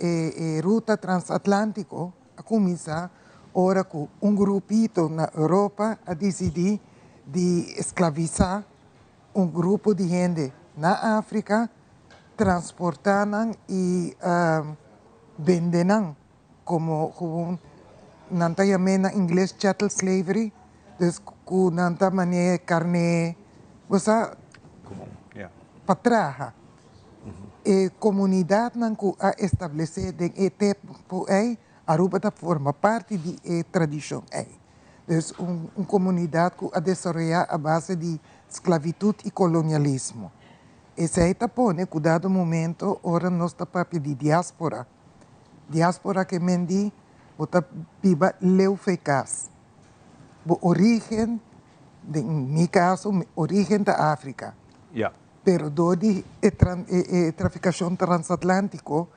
[SPEAKER 11] ruta transatlântico a começar ora com grupito na Europa a decidir de escravizar grupo de gente na África, transportaram e venderam como nanta na inglês chattel slavery, dus ku nanta mané carne, você patraja. E comunidade não ku a estabelecer de tempo Aruba forma parte de tradição Dus comunidade que a desenvolver a base de esclavitud e colonialismo. Esse aí pone, cuidado momento, ora nós papel de diáspora. Diáspora que mendi, bota viva leu fecaz. O origem, em meu caso, origem da África. Pero do de traficação transatlântico,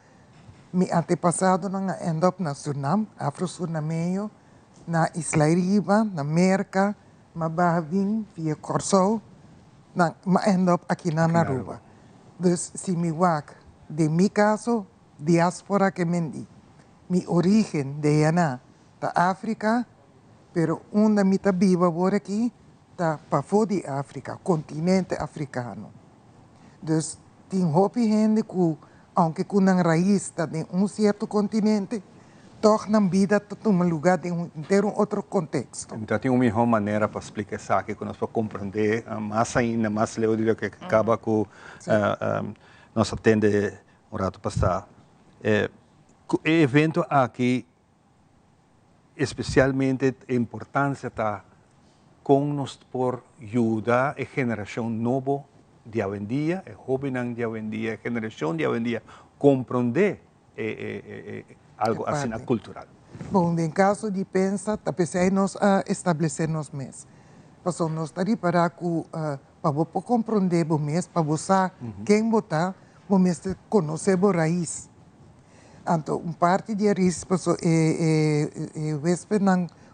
[SPEAKER 11] meu antepassado não end up na Suriname, Afro-Surinameño, na Isla Riba, na Merca, Mabavin, via Corsou, na end up aqui na Aruba. Dus se me wak, de meu caso, diáspora que mendi, mi origem de Yana, da África, pero onde me tá viva por aqui, tá para fora de África, continente africano. Dus tem hopi gente que, aunque com uma raiz está em certo continente, toch na vida está em lugar de ter outro contexto.
[SPEAKER 1] Então tem uma melhor maneira para explicar isso aqui, que nós podemos compreender mais ainda, mais leu do que acaba com nós atende um rato passado. O evento aqui, especialmente a importância está com nós por ajudar a geração nova de hoje em dia, a jovem de hoje em dia, a geração de hoje em dia, compreender algo assim cultural.
[SPEAKER 11] Bom, em caso de pensar, nós a estabelecer-nos mesmos. Então, nós estamos para compreender o mês, para você, quem votar, o mês conhecer a raiz. Então, parte de raiz, o Vesper,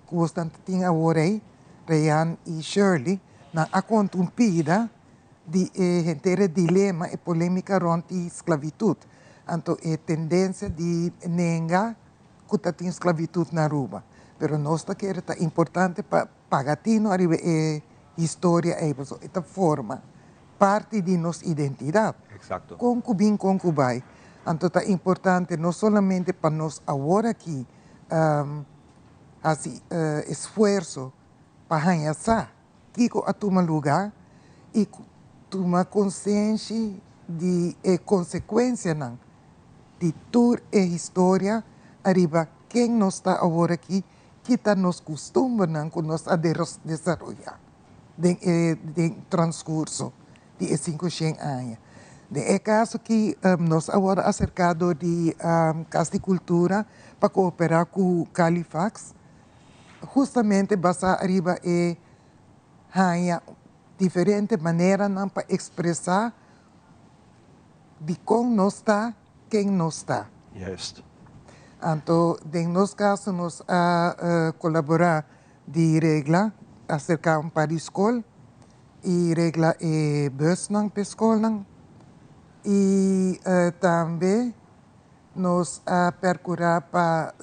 [SPEAKER 11] que você tem agora aí, Ryan e Shirley, na conta pida de inteiro dilema e polêmica ronde esclavitud. Então, a tendência de negar que tem esclavitud na Aruba. Pero nós queremos é importante para pagatino arriba história esta forma parte de nossa identidade.
[SPEAKER 1] Exato.
[SPEAKER 11] Concubim, concubai. Então é importante não somente para nós agora aqui esforço para ganhar que a tomar lugar e tomar consciência de consequência de toda a história arriba quem nós está agora aqui que está nos costumes que nós a desenvolver de transcurso de 500 anos. É caso que nós agora acercado de Casa de Cultura para cooperar com o Califax, justamente basar arriba há diferentes maneiras para expressar de como nós está, quem nós está.
[SPEAKER 1] Yes.
[SPEAKER 11] Então, em nosso caso, nós colaborar de regla acerca para a escola e regla bus para a escola e também nós procurar para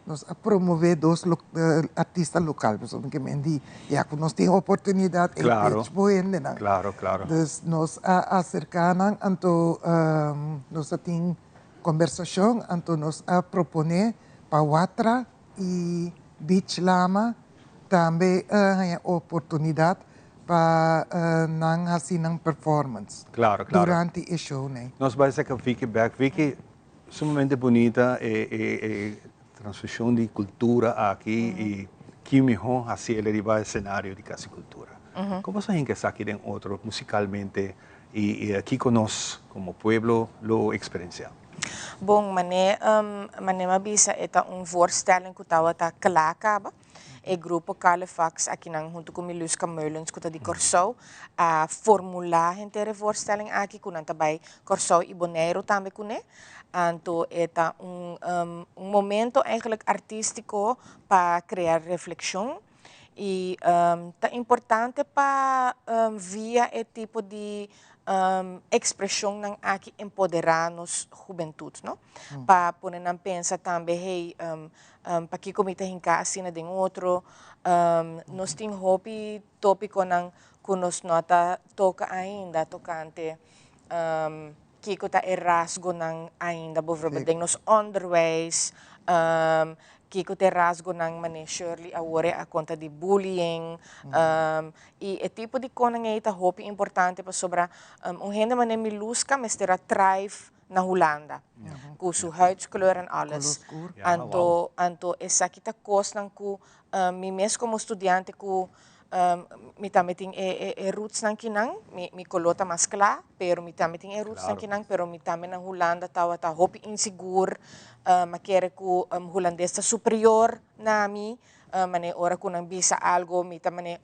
[SPEAKER 11] nós promover dos artistas locais, porque nós temos oportunidade
[SPEAKER 1] claro.
[SPEAKER 11] Claro. Então, nós acercamos, então nós temos conversação, então nós proponer para Watra e Beach Lama também a oportunidade para não fazer performance durante o show.
[SPEAKER 1] Nós vamos dizer que Vicky sumamente bonita e transmissão de cultura aqui e que melhor assim ele vai ao cenário de Casa Cultura. Como você acha que está aqui dentro outro musicalmente e aqui conosco como pueblo lo experienciamos?
[SPEAKER 10] Bom, mané mabisa esta voorstelling que estava klaar e grupo Califax aqui nang junto com Miluska Merlins que de Corsou a formular inteira voorstelling aqui com também Corsou e Bonaire também com então esta momento eigenlijk artístico para criar reflexão e é importante para via e tipo de expressão não aqui empoderar nos juventude, não? Para poder não pensar também, hey, para que comita em casa assim de outro, nós temos hobby tópico não que nós nota toca ainda tocante que está rasgo não ainda, por exemplo, nos underways, que te rasgo ng mané Shirley agora a conta de bullying e o tipo de coisa é hopi importante para sobre gente mané Miluska mestera thrive na Holanda com sua huidskleur en alles anto essa kita coisa nang ku mi mes como estudante ku mi também roots nang kinang mi colota mais clara pero mi também tem roots nang kinang pero mi também na Holanda tawa ta hopi inseguro quero que o holandês está superior na mim, mané ora que não bisa algo, mi também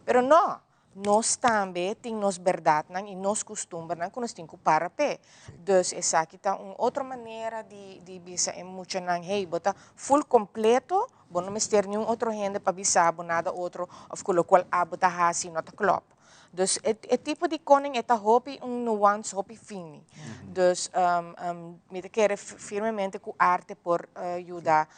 [SPEAKER 10] pero não, nós também temos verdade e nós costumes que nós temos que parar pé. Dus essa aqui tá outra maneira de bisa é muito não, hey, bota full completo, bom não ter nenhum outro gente para bisa, nada outro, of com o qual bota hasi nota club. Dus het tipo de koning é hopi nuance hopi fini. Dus me quero firmemente com arte por ajudar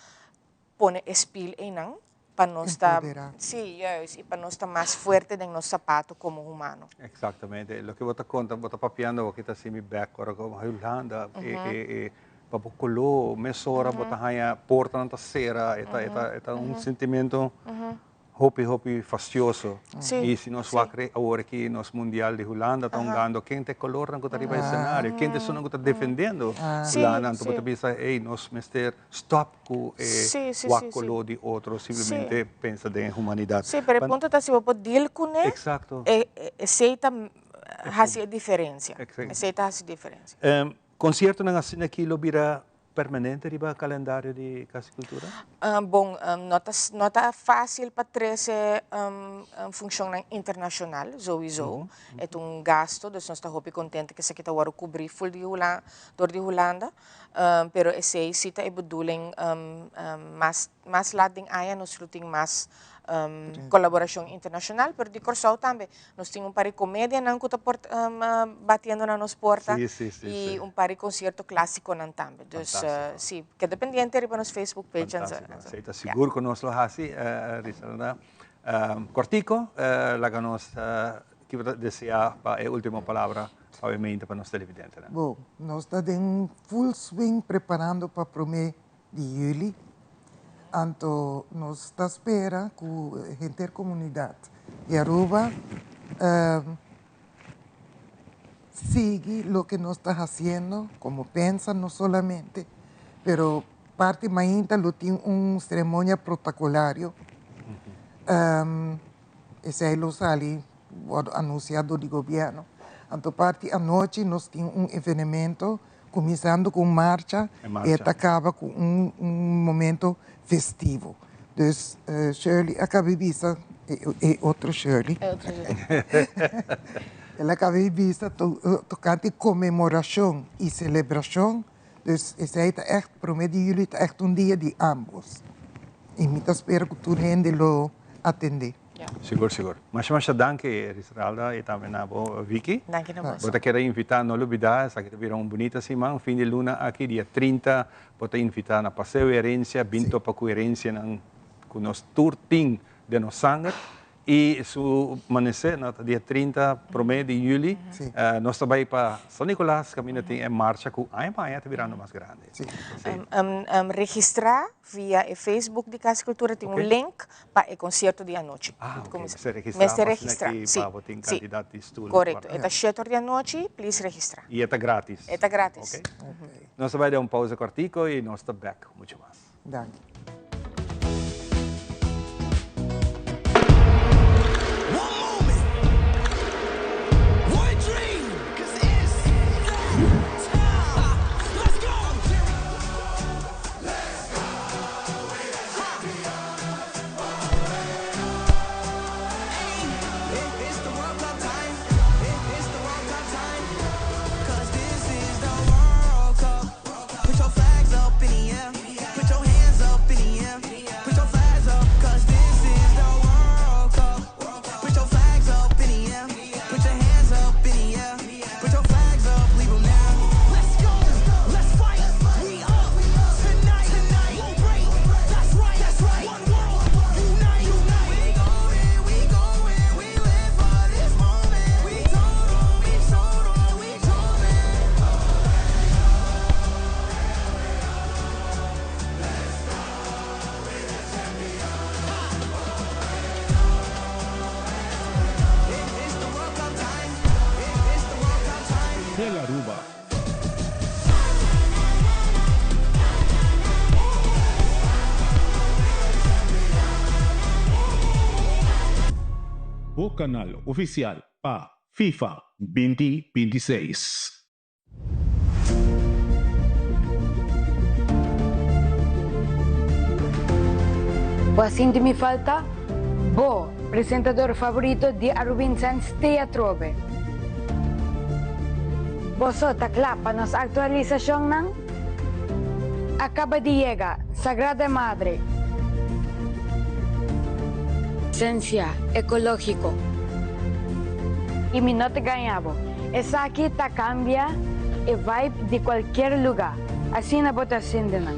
[SPEAKER 10] pone espil enang para nós estar e para nós estar mais forte em nosso sapato como humano.
[SPEAKER 1] Exatamente. Lo que você conta, você papiando, você está assim me back agora como Holanda e papukulo, mesora, você hanya porta na terceira, eta sentimento hopi fastioso. E se nós vamos agora aqui no Mundial de Holanda, estão ganhando quem tem color não está arriba do cenário, quem tem está defendendo Holanda, então você pensa, ei, nós mister stop com o color de outro, simplesmente pensa em humanidade.
[SPEAKER 10] Sim, pero ponto está se você deal com ele,
[SPEAKER 1] exato.
[SPEAKER 10] Aceita a diferença. Aceita a diferença.
[SPEAKER 1] concerto ng asina kilo bira permanente di ba calendario di Casa Cultura?
[SPEAKER 10] Bom, nota fácil para 13 função internacional, sowieso. É gasto, dus nós estamos contentes que se kita waru cobrir full door de Holanda. Pero esse cita é bedoeling mais lading aya nos luting mais colaboração internacional, pero de Corsau também. Nós temos par de comédia não que batendo na nos porta e par de concerto clássico não também. Dus sim, que dependente de nos Facebook page.
[SPEAKER 1] Está seguro que nós lo hasi, Rizalda. Cortico, la que nos que desea para a última palavra, obviamente para nós televidentes.
[SPEAKER 11] Bom, nós estamos em full swing preparando para o mês de julho. Então, nós estamos esperando com a intercomunidade de Aruba siga o que nós estamos fazendo, como pensa, não solamente, pero parte mainta lo tem cerimônia protocolario. Esse aí lo sali anunciado do governo. Então, parte à noite nós temos evento começando com marcha e acaba com momento festivo. Então, Shirley acaba de vista, é outro Shirley. Ela acaba de vista tocante comemoração e celebração. Então, esse aí está echt, para o mês de julho, está echt dia de ambos. E me espero que tu rende lo atender.
[SPEAKER 1] Seguro. Mas danke, Rizalda, e também na Vicky.
[SPEAKER 10] Danke na você.
[SPEAKER 1] Vou querer invitar, não olvidar, essa que virou bonita semana, fim de luna aqui, dia 30, vou invitar na Passeio Herência, binto para coerência com nosso tour team de nos sangue. E su amanecer, dia 30, pro mês de julho, nós também para São Nicolás, caminho em marcha com a Maia, virando mais grande.
[SPEAKER 10] Registrar via o Facebook de Casa Cultura tem link para o concerto de noite.
[SPEAKER 1] Se registrar,
[SPEAKER 10] sim. Correto. É 7 da noite, please registrar.
[SPEAKER 1] E é grátis.
[SPEAKER 10] É grátis.
[SPEAKER 1] Nós vamos dar uma pausa cortico e nós estamos back muito mais.
[SPEAKER 11] Danke.
[SPEAKER 3] Del Aruba. O canal oficial para FIFA 2026.
[SPEAKER 12] O assim me falta, Bo, presentador favorito de Arubinsans Teatrobe. Boso takla pa nos aktualisasyon ng Acaba de llegar, Sagrada Madre. Esencia, ecológico. Y mi no te ganhabo. Esa aquí ta cambia el vibe de cualquier lugar. Así na bota sindenan.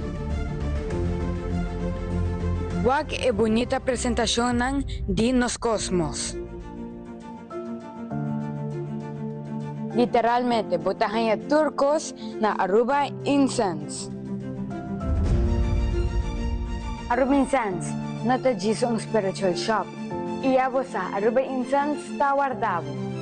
[SPEAKER 12] Wag e bonita presentación ng di nos cosmos. Literalmente, botahanha turcos na Aruba Incense. Aruba Incense, nota disso spiritual shop. Iabo sa Aruba Incense Tower Davao.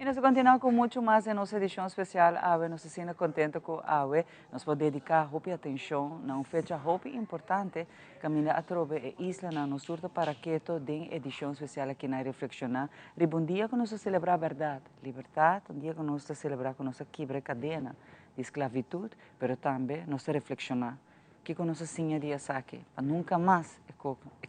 [SPEAKER 2] nós continuamos com muito mais em nossa edição especial. Nós estamos contentes com a nós podemos dedicar a atenção a uma fecha importante que a trove a isla na nos surta para que tem edição especial aqui na reflexionar. Um dia que nós celebrar a verdade, liberdade, um dia que nós celebrar com nossa quebra cadena de esclavitud, mas também nós reflexionar que com nossa sinha de aqui, para nunca mais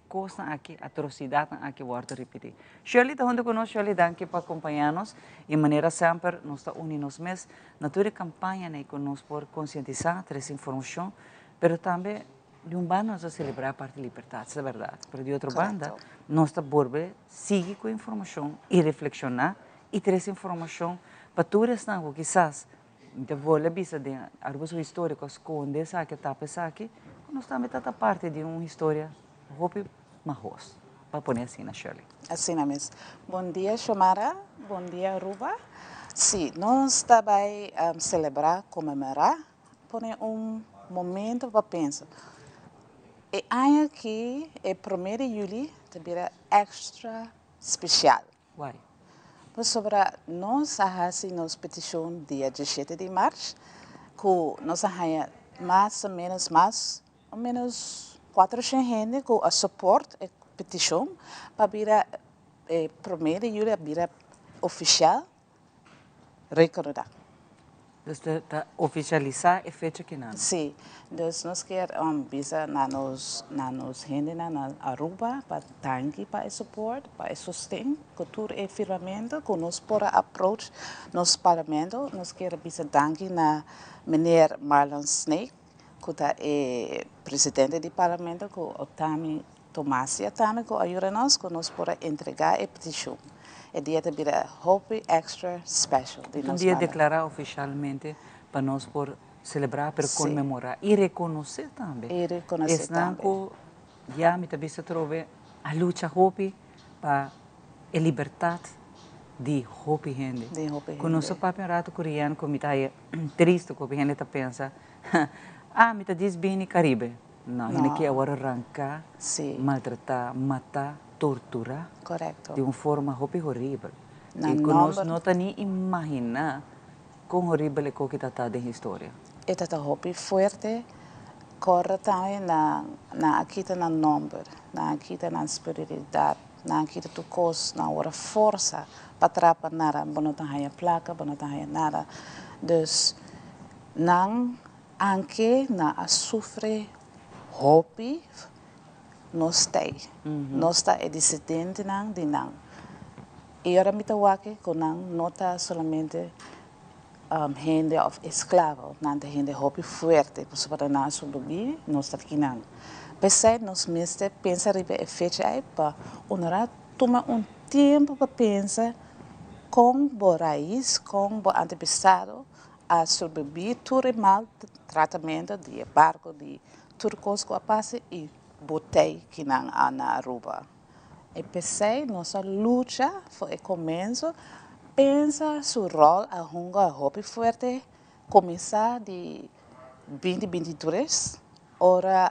[SPEAKER 2] coisa aqui, atrocidade aqui, volta a repetir. Shirley está junto conosco, Shirley, danke por acompanhar-nos e de maneira sempre nós está unindo-nos mais na tua campanha né, conosco por conscientizar, trazer informação, mas também de um bando nós a celebrar a parte de liberdade, é verdade. Mas de outra banda, nós está borbe, seguir com a informação e reflexionar e trazer informação para todos que quizás de vole bisa de arbos históricos esconde saque tapa saque nós também está parte de uma história hope marros para pôr assim na Shirley.
[SPEAKER 13] Assim mesmo. Bom dia, Xomara. Bom dia, Aruba. Sim, nós também celebrar, comemorar, por momento para pensar. E aí aqui é 1º de julho, também extra especial.
[SPEAKER 2] Why?
[SPEAKER 13] Sobre nós fazemos petição dia 17 de março, que nós fazemos mais ou menos 400 gente com a suporte a petição para virar 1º de julho virar oficial recordar.
[SPEAKER 2] Então, oficializar a fecha que não.
[SPEAKER 13] Sim, então nós queremos visa na nos gente na Aruba para tanque para o suporte, para o sustento, cultura e firmamento, que nós por approach nos parlamento, nós queremos visa tanque na meneer Marlon Snake, que é presidente do parlamento, que o Tami Tomasia Tami, que ajuda nós por entregar a petição. É dia de vida Hope Extra Special.
[SPEAKER 2] Um dia declarar oficialmente para nós por celebrar, para comemorar e reconhecer também.
[SPEAKER 13] E reconhecer também.
[SPEAKER 2] Já me também se trove a luta Hope para a liberdade de Hope gente.
[SPEAKER 13] De Hope gente.
[SPEAKER 2] Com nosso papo rato coreano, como está triste, como a gente pensa, me está diz bem Caribe. Não, ele quer agora arrancar, maltratar, matar, torturar.
[SPEAKER 13] Correto.
[SPEAKER 2] De uma forma horrível. E nós não está nem imaginar quão horrível é o que está na história.
[SPEAKER 13] E está horrível forte, corre também aqui na número, aqui na espiritualidade, aqui na coisa, na hora força, para atrapalhar nada, não tem placa, não tem nada. Dus, não, anche na sofrer hope, nós temos. Nós é dissidente de não. E agora me estou aqui com não está somente gente escravo, não tem gente hope forte, para nós sobreviver, nós está aqui não. Pensar, nós mesmos pensar em fecha aí para tomar tempo para pensar como o raiz, como o antepassado a sobreviver todo o mal tratamento de barco, de tudo coisa que passa e botei que na Aruba. E pensei, nossa luta foi o começo, pensa seu rol a hunga hope forte, começar de 2023, ora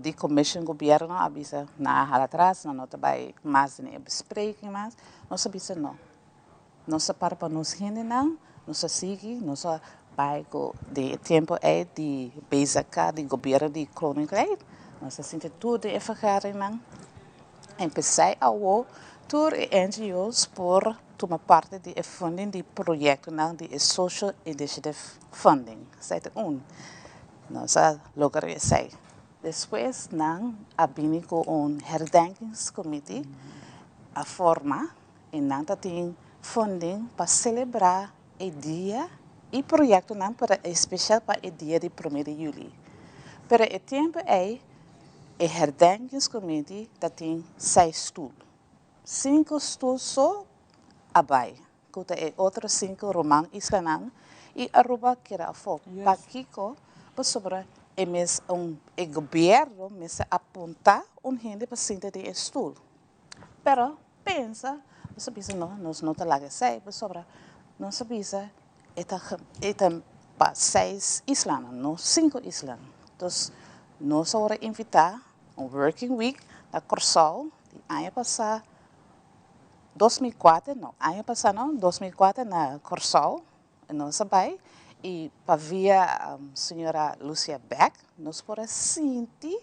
[SPEAKER 13] de comissão governo avisa na hal atrás, não vai mais nem bespreking mais, nós avisa não. Nós para nos gente não, nós sigue, nós vai de tempo é de basic de governo de crônica. Nós sentimos tudo e ficar não. Empecei a tour NGOs por tomar parte de funding de projeto não de social initiative funding. Sete nós logramos sei. Depois não abini com herdenkingscommittee a forma e não tem funding para celebrar o dia e projeto não para especial para o dia de 1º de julho. Pero o tempo é o herdenkingscommittee tem 6 stoel. 5 stoel só abai. Kuta é outros 5 romang islanang e Aruba kira fo. Pakiko sobre é mesmo o governo mesmo apontar gente para sentar de stoel. Pero pensa, você pensa nós não tá lá que sei, sobre nós pensa para 6 islas, não 5 islas. Então, nós vamos invitar working week na Corsol, de ano passado, 2004, não, ano passado, 2004, na Corsol, nós sabemos, e para via a senhora Lucia Beck, nós podemos sentir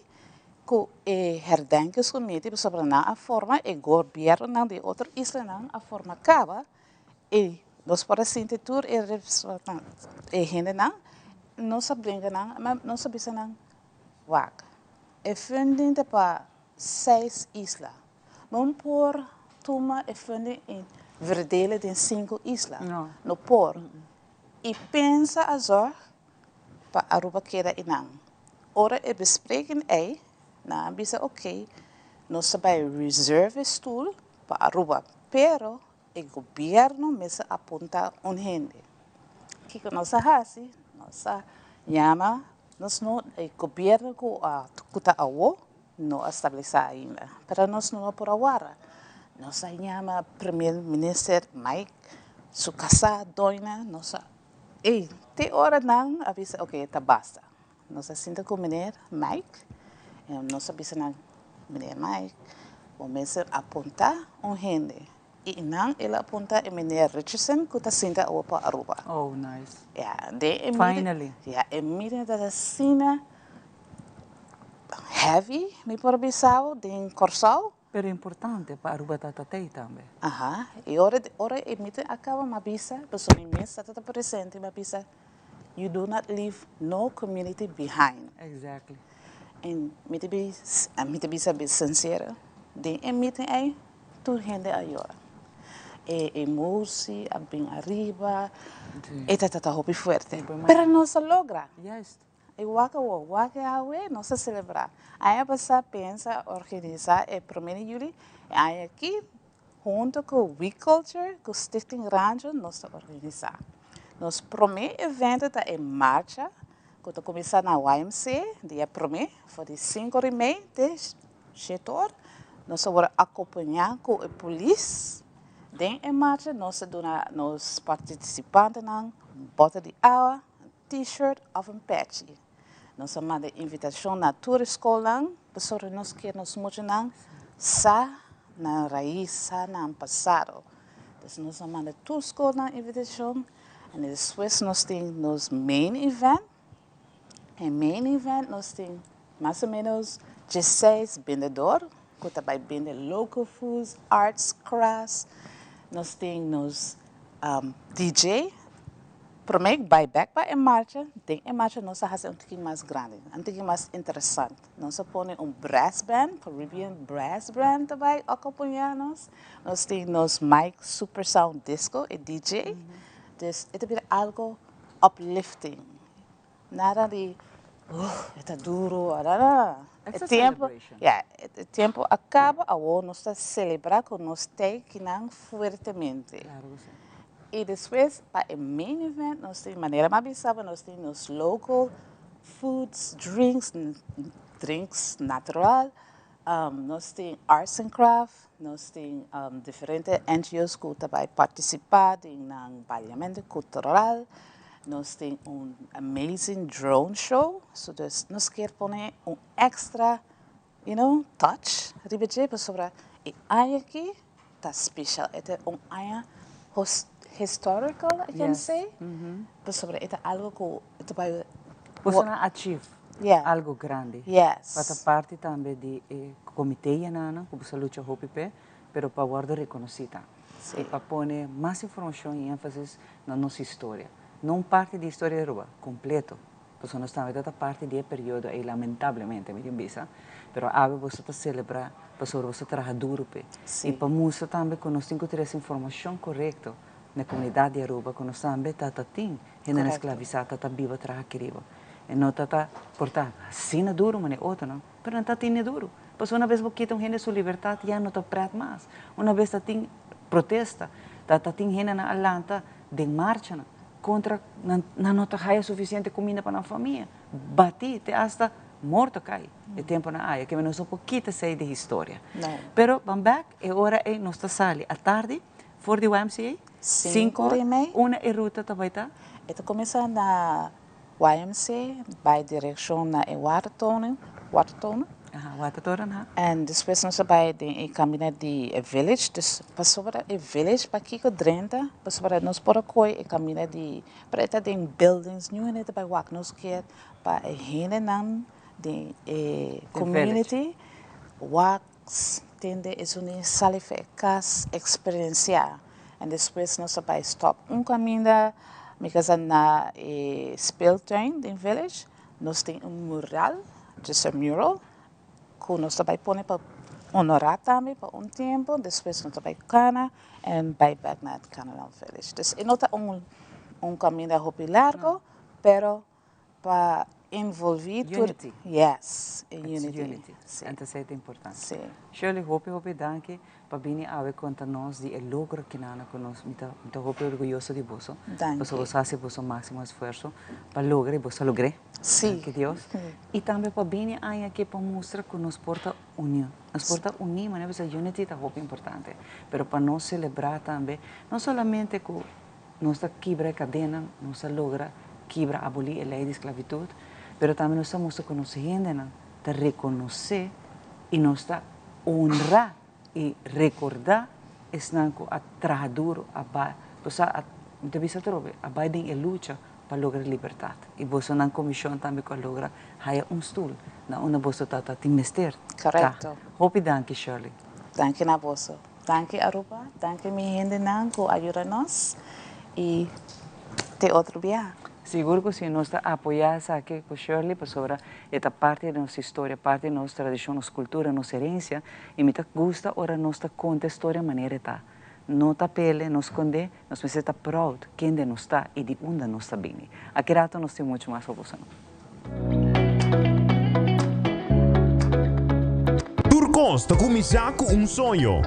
[SPEAKER 13] que o herdenkingscomité sobre a forma, e o governo de outra isla, a forma acaba, e nós podemos sentir tudo, e gente, não sabemos, não sabemos, vaga. E funding para 6 islas. Não por toma e funding em verdelen de 5 islas. Não por. E pensa azor para Aruba queda inang. Ora e bespreken na bisa ok, nós sabemos reserve stoel para Aruba, pero o governo mesa apunta gente. Que nós hasi, nós llama, nós não o governo que kuta awo não estabelece ainda, pero nós não por agora. Nós llama primeiro-ministro Mike, sua casa doina, nós te hora não avisa, ok, tá basta. Nós sinta com o menino Mike, nós avisa não, menino Mike, o mês apontar gente. E não ele aponta o menino Richardson que está sinta o para Aruba.
[SPEAKER 2] Oh, nice.
[SPEAKER 13] Yeah,
[SPEAKER 2] finally.
[SPEAKER 13] Yeah, e mira da cena heavy, me por bisao de Corsol.
[SPEAKER 2] Pero importante para Aruba tatatei também.
[SPEAKER 13] Aha, e ora e mita acaba uma bisa, pessoa me está presente, uma bisa. You do not leave no community behind.
[SPEAKER 2] Exactly.
[SPEAKER 13] En mita bisa be sincera, de mita tu gente ayora. E emosi, a bem arriba, e tata hopi fuerte. Pero não se logra.
[SPEAKER 2] Yes.
[SPEAKER 13] E waka awe, não se celebrar. Aí você pensa organizar e 1 de julho, aí aqui, junto com o We Culture, com o Stichting Rancho, nós organizar. Nosso primeiro evento está em marcha, quando começar na YMC, dia 1, foi de 5 e meia de setor. Nós vamos acompanhar com a polícia. Dentro em marcha, nós participantes não bota de água, t-shirt ou patch. Nós mandamos invitação na tua escola, pessoas nós que nos mostram na raiz, sa na passado. Então nós mandamos tua escola invitação, e depois nós temos main event. E main event nós temos mais ou menos 16 vendedores, que também vendem local foods, arts, crafts. Nós temos DJ. Primeiro, buyback para em marcha nós fazemos um pouquinho mais grande, um pouquinho mais interessante. Nós põe brass band, Caribbean brass band também acompanhar-nos. Nós temos mic super sound disco e DJ. Então, é algo uplifting. Nada de, é duro, nada. O tempo acaba, nós estamos celebrar com nós que não fortemente.
[SPEAKER 2] Claro, sim.
[SPEAKER 13] E depois, para o main event, nós temos maneira mais bizarra, nós temos local foods, drinks natural, nós temos arts and craft, nós temos diferentes NGOs que também participam no balhamento cultural, nós temos amazing drone show, so nós queremos pôr extra, touch, sobre e aí aqui está especial, é área historical, I can say. Sobre é algo que vai
[SPEAKER 2] você não achieve algo grande.
[SPEAKER 13] Yes.
[SPEAKER 2] Para parte também de comitê yanana, que você luta hopipe, pero para guardar reconhecida. E para pôr mais informação e ênfase na nossa história. Não parte da história de Aruba, completo. Porque nós estamos toda parte do período e lamentavelmente me dizem, pero agora você está celebrar, porque você trabalha duro e para mostrar também que nós temos que ter essa informação correta na comunidade de Aruba, que nós também tem gente escravizada, está viva trabalhar aqui. E não está portanto, assim é duro, mas é outro não, pero não está tão duro. Porque uma vez que quitam gente sua liberdade, já não está preto mais. Uma vez tem protesta, tem gente na Atlanta de marcha contra não ter suficiente comida para a família. Bati, até hasta morto cai. É tempo na área, que nós um pouquinho sei de história. Pero, vamos back, e hora é nossa sala à tarde, for the YMCA, 5h30. Uma ruta também está?
[SPEAKER 13] Então, começa na YMCA, vai direção na Watertown,
[SPEAKER 2] Wat het horen, ha?
[SPEAKER 13] En depois nós vai de caminhar de village, dus passou para o village para Kiko Drenta, passou para nós por aqui e caminhar de para estar em buildings, não é para walk nós quer para hene nan de community walks tende é uma salife cas experienciar. En depois nós vai stop caminho me casa na speeltuin in village, nós tem mural, just a mural. Que nós também põe para honorar também por tempo, depois nós também cana e vai back na Carnaval Village. Então, não é caminho muito largo, pero para envolver
[SPEAKER 2] unity.
[SPEAKER 13] Yes,
[SPEAKER 2] unity. Isso é importante. Sim. Shirley, hope danke para vir a contar nós de logro que nós conosco, muito hope orgulhoso de você.
[SPEAKER 13] Danke.
[SPEAKER 2] Você faz o máximo esforço para lograr, você logre.
[SPEAKER 13] Sim.
[SPEAKER 2] Que Deus. E também para vir aqui para mostrar que nos porta união. Nos porta unir, mas a unity é muito importante. Mas para nós celebrar também, não somente que nós quebra a cadena, nós logra quebra abolir a lei de esclavitud, mas também nós mostra que nós gente te reconhecer e nós honrar e recordar que a trajador a devisa trobe a biden a luta para lograr liberdade e você na comissão também para lograr haya stoel na uma você tata timester.
[SPEAKER 13] Correto.
[SPEAKER 2] Hope danke Shirley.
[SPEAKER 13] Danke na você. Danke Aruba, danke mi gente nan que ajuda nós e te outro dia.
[SPEAKER 2] Seguro que se nós apoiamos aqui com Shirley para sobre esta parte da nossa história, parte da nossa tradição, nossa cultura, nossa herência, e me gusta ora nós conta a história de maneira tá. Não tá pele, não esconde, nós precisamos estar proud quem de nós está e de onde nós está bem. Aqui rato nós temos muito mais para você.
[SPEAKER 14] Turcos está começando com sonho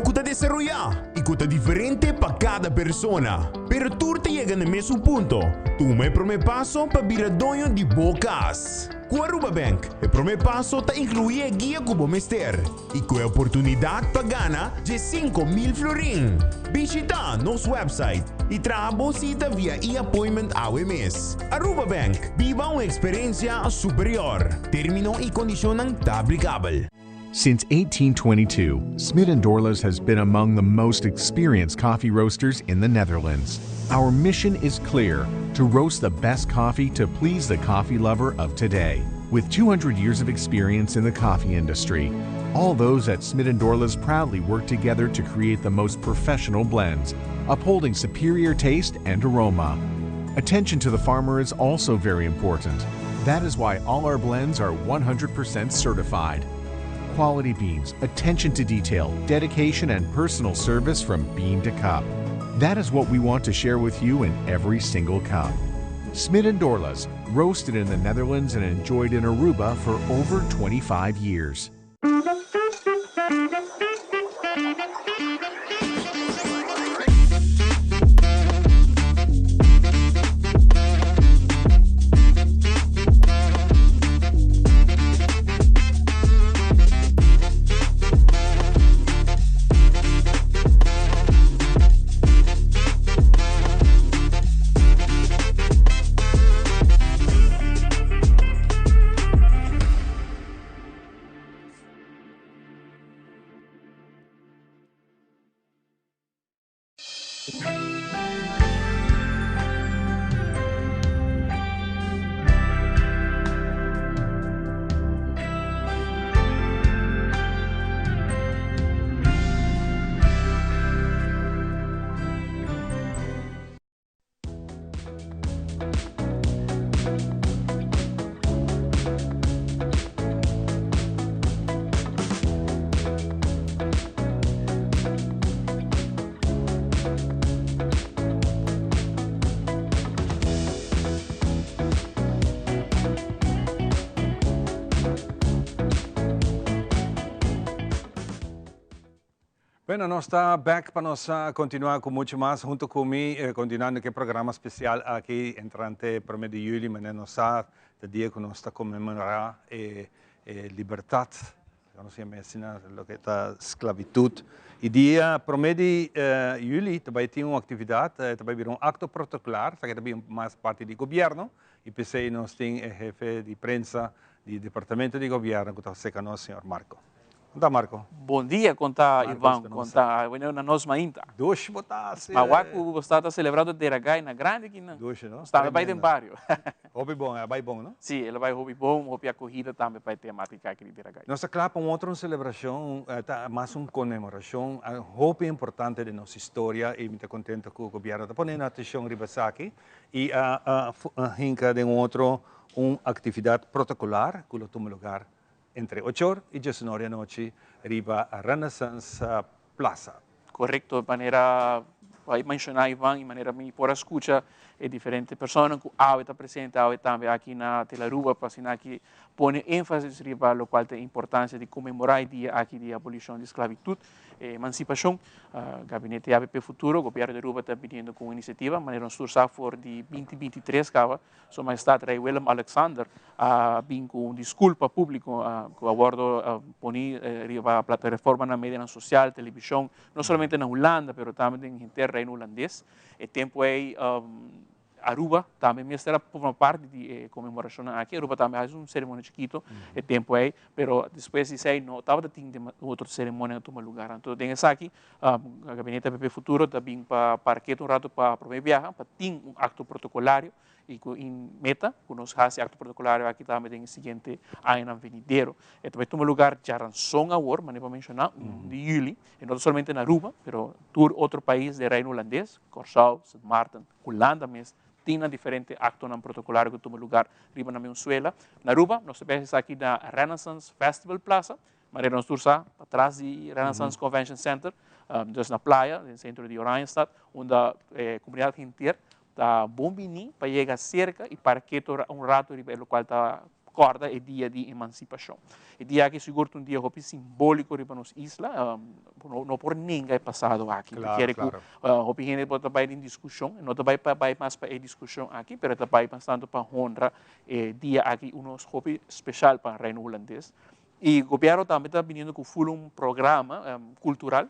[SPEAKER 14] que está desarrollar e que está diferente para cada persona. Pero tú te llega no mesmo ponto. Tu me primeiro passo para virar dono de bocas. Com a Aruba Bank, o primeiro passo está incluir a guia como mester e com a oportunidade para ganhar de 5.000 florin. Visita nosso website e traga cita via e-appointment AWMS. Aruba Bank, viva uma experiência superior. Termino e condição aplicável.
[SPEAKER 15] Since 1822, Smit & Dorlas has been among the most experienced coffee roasters in the Netherlands. Our mission is clear: to roast the best coffee to please the coffee lover of today. With 200 years of experience in the coffee industry, all those at Smit & Dorlas proudly work together to create the most professional blends, upholding superior taste and aroma. Attention to the farmer is also very important. That is why all our blends are 100% certified. Quality beans, attention to detail, dedication, and personal service from bean to cup. That is what we want to share with you in every single cup. Smit & Dorlas, roasted in the Netherlands and enjoyed in Aruba for over 25 years.
[SPEAKER 1] Bueno, nós está back para nós continuar com muito mais junto comigo, continuando com o programa especial aqui entrante 1 de julho, mas nós está o dia que nós está comemorar liberdade conocía medicina, lo que está esclavitud. Y día promedi juli, também tinha uma atividade, também virou um acto protocolar, que também mais parte do governo, e pensei nós tem o jefe de prensa do departamento de governo, que está secando o senhor Marco. Conta, Marco.
[SPEAKER 16] Bom dia, conta Ivan, conta na nós mainta.
[SPEAKER 1] Dois botasse.
[SPEAKER 16] Mas o que está celebrando de Ragai na grande que não.
[SPEAKER 1] Dois, não?
[SPEAKER 16] Está bem em barrio.
[SPEAKER 1] Hobby bom, é bem bom, não?
[SPEAKER 16] Sim, ele vai hobby bom, hobby a corrida também vai temática aqui de Ragai.
[SPEAKER 1] Nossa clapa outra celebração, mais uma comemoração, hobby importante de nossa história e muito contente com o governo está ponendo atenção ribasaki e a hinca de outro uma atividade protocolar que toma lugar entre 8 horas e 19 da noite, arriba a Renaissance Plaza.
[SPEAKER 16] Correcto, de maneira, vai mencionar Ivan, de maneira me por escuta, é diferente pessoas que está presente também aqui na Telaruba, para assinar que põe ênfase riba lo qual tem importância de comemorar o dia aqui de abolição de esclavitud, emancipação, gabinete ABP Futuro, o governo de Aruba está pedindo com iniciativa, maneira sursa for de 2023, cava, Sua Majestade Rei Willem Alexander, vim com desculpa público, que abordo poni riba a plataforma na mídia social, televisão, não somente na Holanda, mas também em terreno holandês, e tempo é Aruba também mesmo forma parte de comemoração aqui. Aruba também faz cerimônia chiquito, é tempo aí, pero depois de sei não estava tendo outra cerimônia toma lugar. Então tem essa aqui, a gabinete PP Futuro também para parquet rato para promover viagem, para ter acto protocolario e em meta, que nós fazemos acto protocolario aqui também tem o seguinte ano venideiro. E também toma lugar já ranção agora, mas não vou mencionar, de julho, e não somente na Aruba, pero tour outro país de reino holandês, Curaçao, Sint Maarten, Holanda mesmo. Tinha diferente acto não protocolar que toma lugar riba na Venezuela. Na Aruba, nós temos aqui na Renaissance Festival Plaza, mas nós estamos atrás de Renaissance Convention Center, na praia, no centro de Oranjestad, onde a comunidade inteira está bombini para chegar cerca e para que rato riba o qual está corda é dia de emancipação. E dia que seguro dia hopi simbólico riba nos isla, não por ninguém passado aqui. Claro, claro. Hopi gente bota vai em discussão, não vai mais para a discussão aqui, mas vai bastante para honra dia aqui uns hopi especial para o reino holandês. E o governo também está vindo com um programa cultural.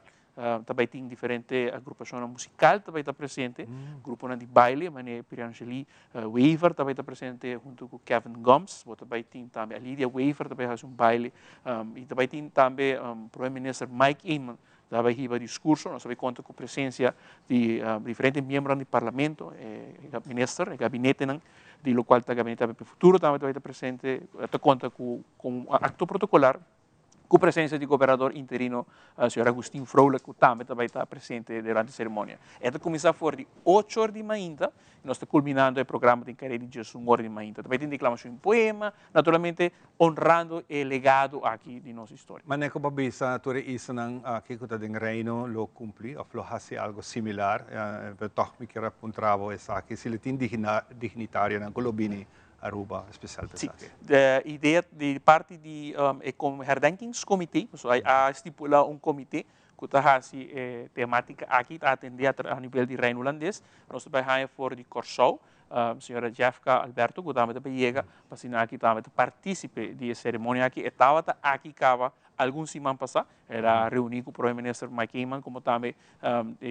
[SPEAKER 16] Também tem diferente agrupação musical, também está presente, grupo de baile, mané Pirangeli Weaver também está presente junto com Kevin Gomes, também tem também a Lydia Weaver também faz baile, e também tem também o primeiro-ministro Mike Eamon, também riba discurso, nós também conta com a presença de diferentes membros do parlamento, ministro, gabinete de lo qual está gabinete ABP Futuro também está presente, está conta com acto protocolar, com a presença do governador interino, o senhor Agustín Froula, que também está presente durante a cerimônia. Esta começa fora de 8 horas de manhã, nós estamos culminando o programa de carreira de 1 hora de manhã. Também tem declamação em poema, naturalmente honrando o legado aqui de nossa história.
[SPEAKER 1] Mas não é como bisa, tu reisa ng aqui que está em reino, lo cumpri, ou lo hace algo similar, toch me quero apuntravo essa aqui, se ele tem dignitário na Colobini, Aruba, especial.
[SPEAKER 16] Sim, a ideia de parte de herdenkingscomitê, há estipulado comitê que está fazendo temática aqui, está atendendo a nível de reino holandês. Nós trabalhamos fora de Curaçao, a senhora Jeffka Alberto, que também chega para assinar aqui, também participe da cerimônia aqui. Estava aqui, alguns semanas passadas, era reunido com o primeiro-ministro Mike Eamon, como também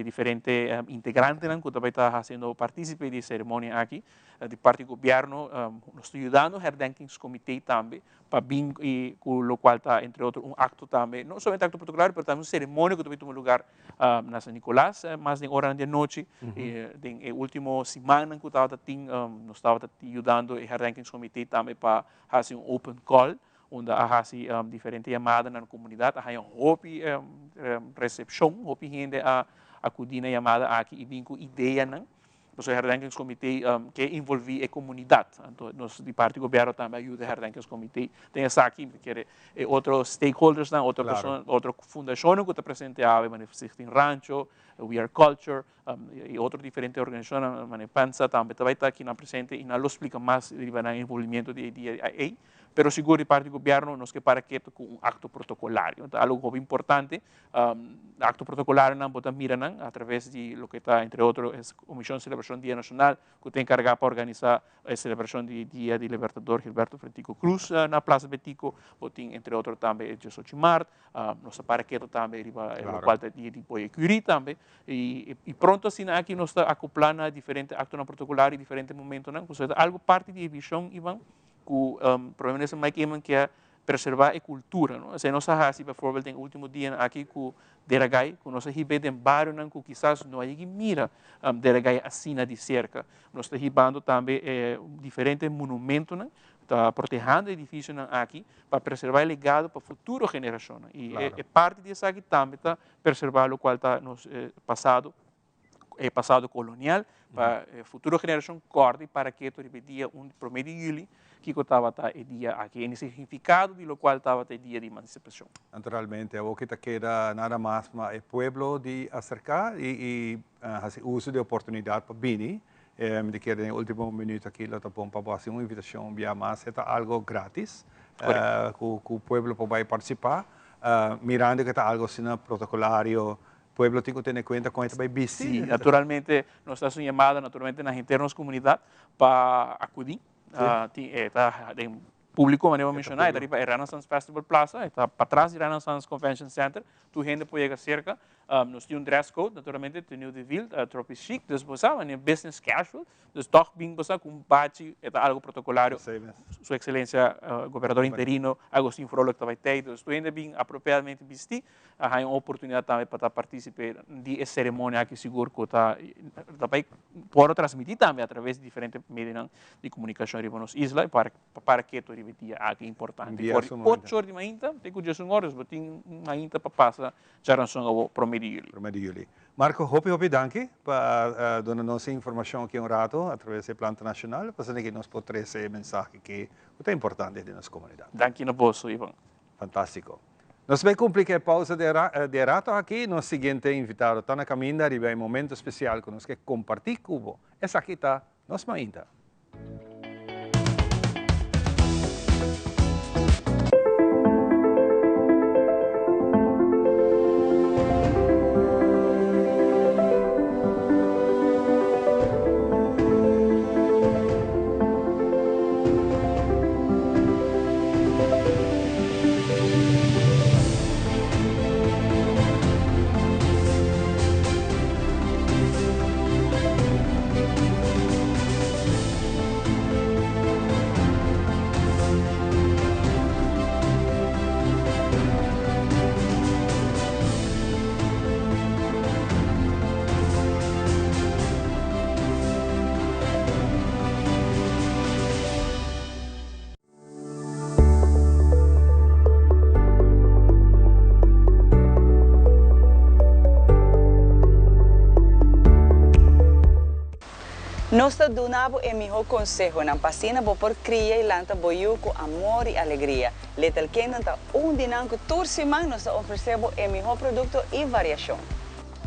[SPEAKER 16] diferentes integrantes que também está fazendo partícipe da cerimônia aqui. De parte do governo, nós estamos ajudando o herdenkingscomitê também, para vir com o qual está, entre outros, acto também, não somente acto protocolar, mas também uma cerimônia que também toma lugar na São Nicolás, mais de hora de noite, e a última semana que nós estávamos ajudando o herdenkingscomitê também para fazer open call, onde há diferentes chamadas na comunidade, há hobby recepção, hobby gente a acudir na chamada aqui e vir com ideia, o herdenkingscomitê que envolve a comunidade. Então, nós, de parte do governo, também ajuda o herdenkingscomitê. Tem essa aqui, que é outros stakeholders, outra fundação que está presente, a Manifesting Rancho, We Are Culture, e outras diferentes organizações, Manepansa, também está aqui na presente, e não explica mais o envolvimento de pero seguro de parte do governo nós que para que com acto protocolario, então, algo importante, acto protocolario não bota mira não através de lo que está entre outros a Comissão de Celebração Dia Nacional que tem encarregado para organizar a celebração de Dia do Libertador Gilberto Frentico Cruz na Praça Betico, tem entre outros também o 18 de março, nossa para que também riba o qual é dia de Boia Curie também e pronto assim aqui nós está acoplando a diferentes actos protocolares em diferentes momentos não, ou seja, algo parte de visão Ivan que provavelmente mais que é preservar a cultura, não? Se nós assim, por exemplo, tem o último dia aqui com Deragai, que nós ribamos em bairro não que quizás não há que mira Deragai assim de cerca, nós estamos ribando também diferentes monumentos, não? Está protegendo edifícios aqui para preservar o legado para a futura geração e claro. Parte disso aqui também está preservar o qual está nos passado colonial para a futura geração corte para que tu repetia promedio de julho que estava o dia aqui, em significado de lo qual estava o dia de emancipação.
[SPEAKER 1] Naturalmente, o que queda nada mais é o pueblo de acercar e uso de oportunidade para vir. Me queda no último minuto aqui, lá bom para fazer uma invitação via mais, é algo grátis, que o pueblo pode participar, mirando que está algo assim protocolario. O pueblo tem que ter em conta com isso vai busy.
[SPEAKER 16] Sim, naturalmente, nós estamos chamados naturalmente nas internas comunidade para acudir. Tem público, como eu mencionei, está para Renaissance Festival Plaza, está para trás do Renaissance Convention Center, tu gente pode chegar cerca, nós temos dress code, naturalmente, tenho de vil, tropi chic, depois é business casual, dus toch bem com um badge, é algo protocolario, sua excelência, governador interino, Agostinho Frollo, que vai ter, dus tu gente bem apropriadamente vestido, há uma oportunidade também para participar de cerimônia que seguro que está pode transmitir também através de diferentes meios de comunicação em nossa isla para que tu dia aqui importante. Por 8 horas de manhã, tem que já são horas, mas tem manhã para passar já não são ao promedio de julho.
[SPEAKER 1] Marco, hopi danke para dar nossa informação aqui rato através do Plano Nacional, para que nós podemos trazer mensagem que é importante de nossa comunidade.
[SPEAKER 16] Danke na bolso, Ivan.
[SPEAKER 1] Fantástico. Nós vamos cumprir a pausa de rato aqui. Nosso seguinte invitado está na caminha e vai um momento especial que nós queremos compartir com você. Essa aqui está nossa manhã.
[SPEAKER 2] Nós donamos o melhor conselho na pasina por criar e lanta boiu com amor e alegria. Little Kingdom está dinanco toda semana nós oferecemos o melhor produto e variação.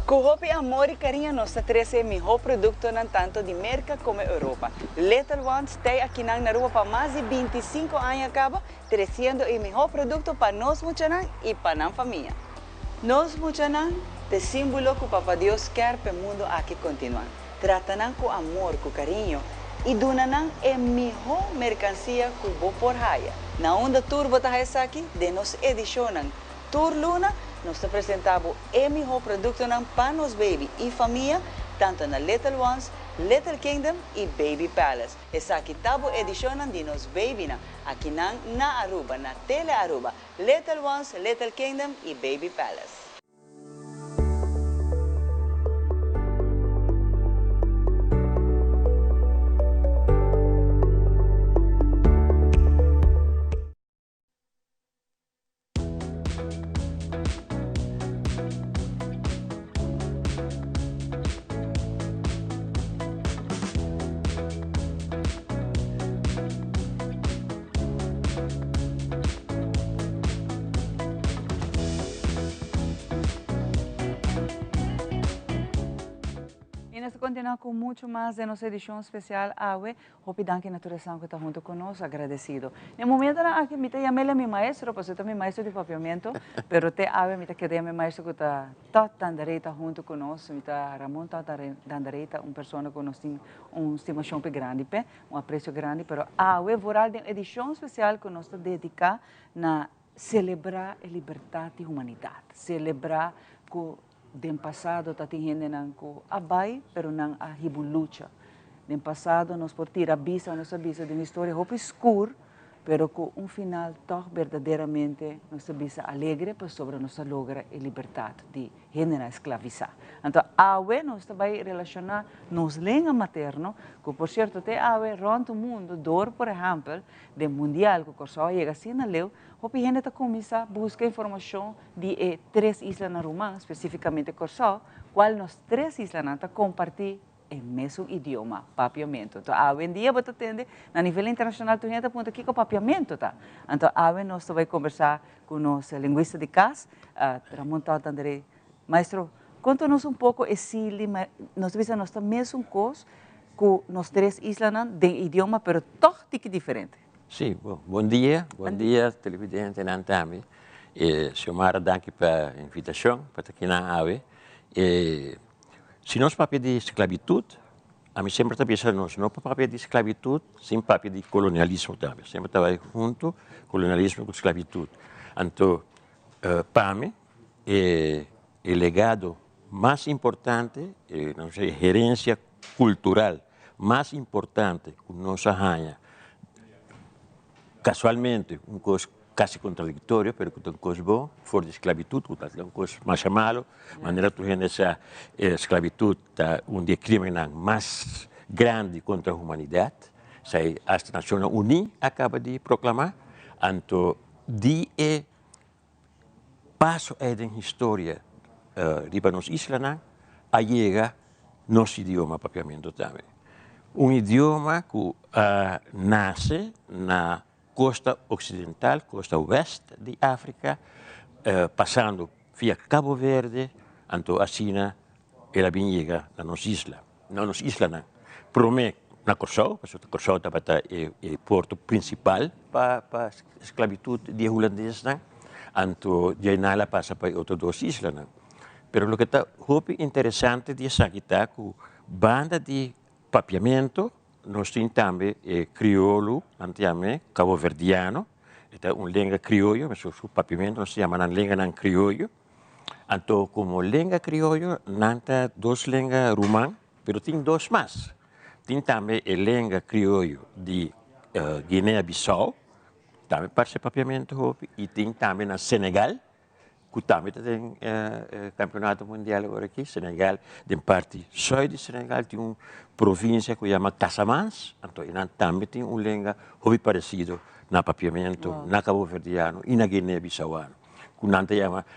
[SPEAKER 2] Com hope, amor e carinho nós trazemos o melhor produto tanto de América como Europa. Little Ones está aqui na rua para mais de 25 anos acaba trazendo o melhor produto para nós muchanan e para a família. Nós muchanan é símbolo que o Papa Deus quer para o mundo aqui continuar. Tratam com amor, com carinho e donam a melhor mercancia que vou por raia. Na onda Turbo tá aqui, de nos edicionam Tour Luna, nós apresentamos o melhor produto para nos baby e família, tanto na Little Ones, Little Kingdom e Baby Palace. Essa aqui tabo edicionam de nos baby aqui na Aruba, na Tele Aruba, Little Ones, Little Kingdom e Baby Palace. vamos continuar com muito mais de nossa edição especial AWE. Hope danke natureza que está junto conosco, agradecido. No momento aqui me chamei a meu maestro, porque eu também maestro de papiamento, pero te AWE me quedei meu maestro que está Dandareita junto conosco, me Ramon Dandareita, uma pessoa que nós tem estimação grande, apreço grande, pero AWE vorá de edição especial que nós dedicar na celebrar a liberdade e a humanidade, celebrar que no passado está tendo abai, pero não a luta. No passado nós por tirar nossa vista de uma história muito escura, pero com final tão verdadeiramente nossa vista alegre para sobre nossa logra a liberdade de gênero escravizar. Então, AWE nós vai relacionar nos língua materno, que por certo tem AWE ronto o mundo, dor, por exemplo, de mundial, que o só chega assim na leu, o gente está começar a buscar informação de 3 islas na Romã, especificamente Corsó, qual nós 3 islas estão compartilhando o mesmo idioma, papiamento. Então, hoje em dia, você entende, a nível internacional, tu gente aponta aqui com papiamento, tá? Então, hoje nós vamos conversar com o nosso linguista de casa, Ramon Tandere. Maestro, conta-nos pouco esse nós vemos nossa mesma coisa com nós 3 islas de idioma, pero totalmente diferente.
[SPEAKER 17] Sim, bom dia, televidente Nantami. Xiomara, danke pela invitação para estar aqui na AWE. Se nós papel de esclavitud, a mim sempre está pensando, nós não papel de esclavitud, sem papel de colonialismo também. Sempre trabalho junto, colonialismo com esclavitud. Então, para mim, o legado mais importante, não sei, gerência cultural mais importante que nós arranha, casualmente, coisa quase contraditório, pero que tem coisa boa, fora de esclavitud, que tem coisa mais malo, maneira que essa esclavitud está dia crime mais grande contra a humanidade, sei as Nações Unidas acaba de proclamar, então de passo da história riba nos islas, a chega nosso idioma papiamento também, idioma que nasce na costa ocidental, costa oeste de África, passando via Cabo Verde, então assim ela vem chega na nossa isla. Na nossa isla, promete na Corsó, porque Corsó estava o porto principal para a esclavitud de holandês, então de aí ela passa para outras 2 islas. Pero o que está muito interessante de aqui está que banda de papiamento, nós temos também crioulo, antigamente, cabo-verdiano, é língua crioulo, mas o papiamento nós chamamos língua crioulo. Então, como língua crioulo, não tem 2 línguas romãs, mas tem 2 mais. Tem também a língua crioulo de Guiné-Bissau, também para ser papiamento, e tem também na Senegal, que também tem campeonato mundial agora aqui. Senegal, de parte sul de Senegal, tem uma província que se chama Casamance, então também tem uma língua muito parecida na papiamento, na cabo-verdiano e na Guiné-Bissauano.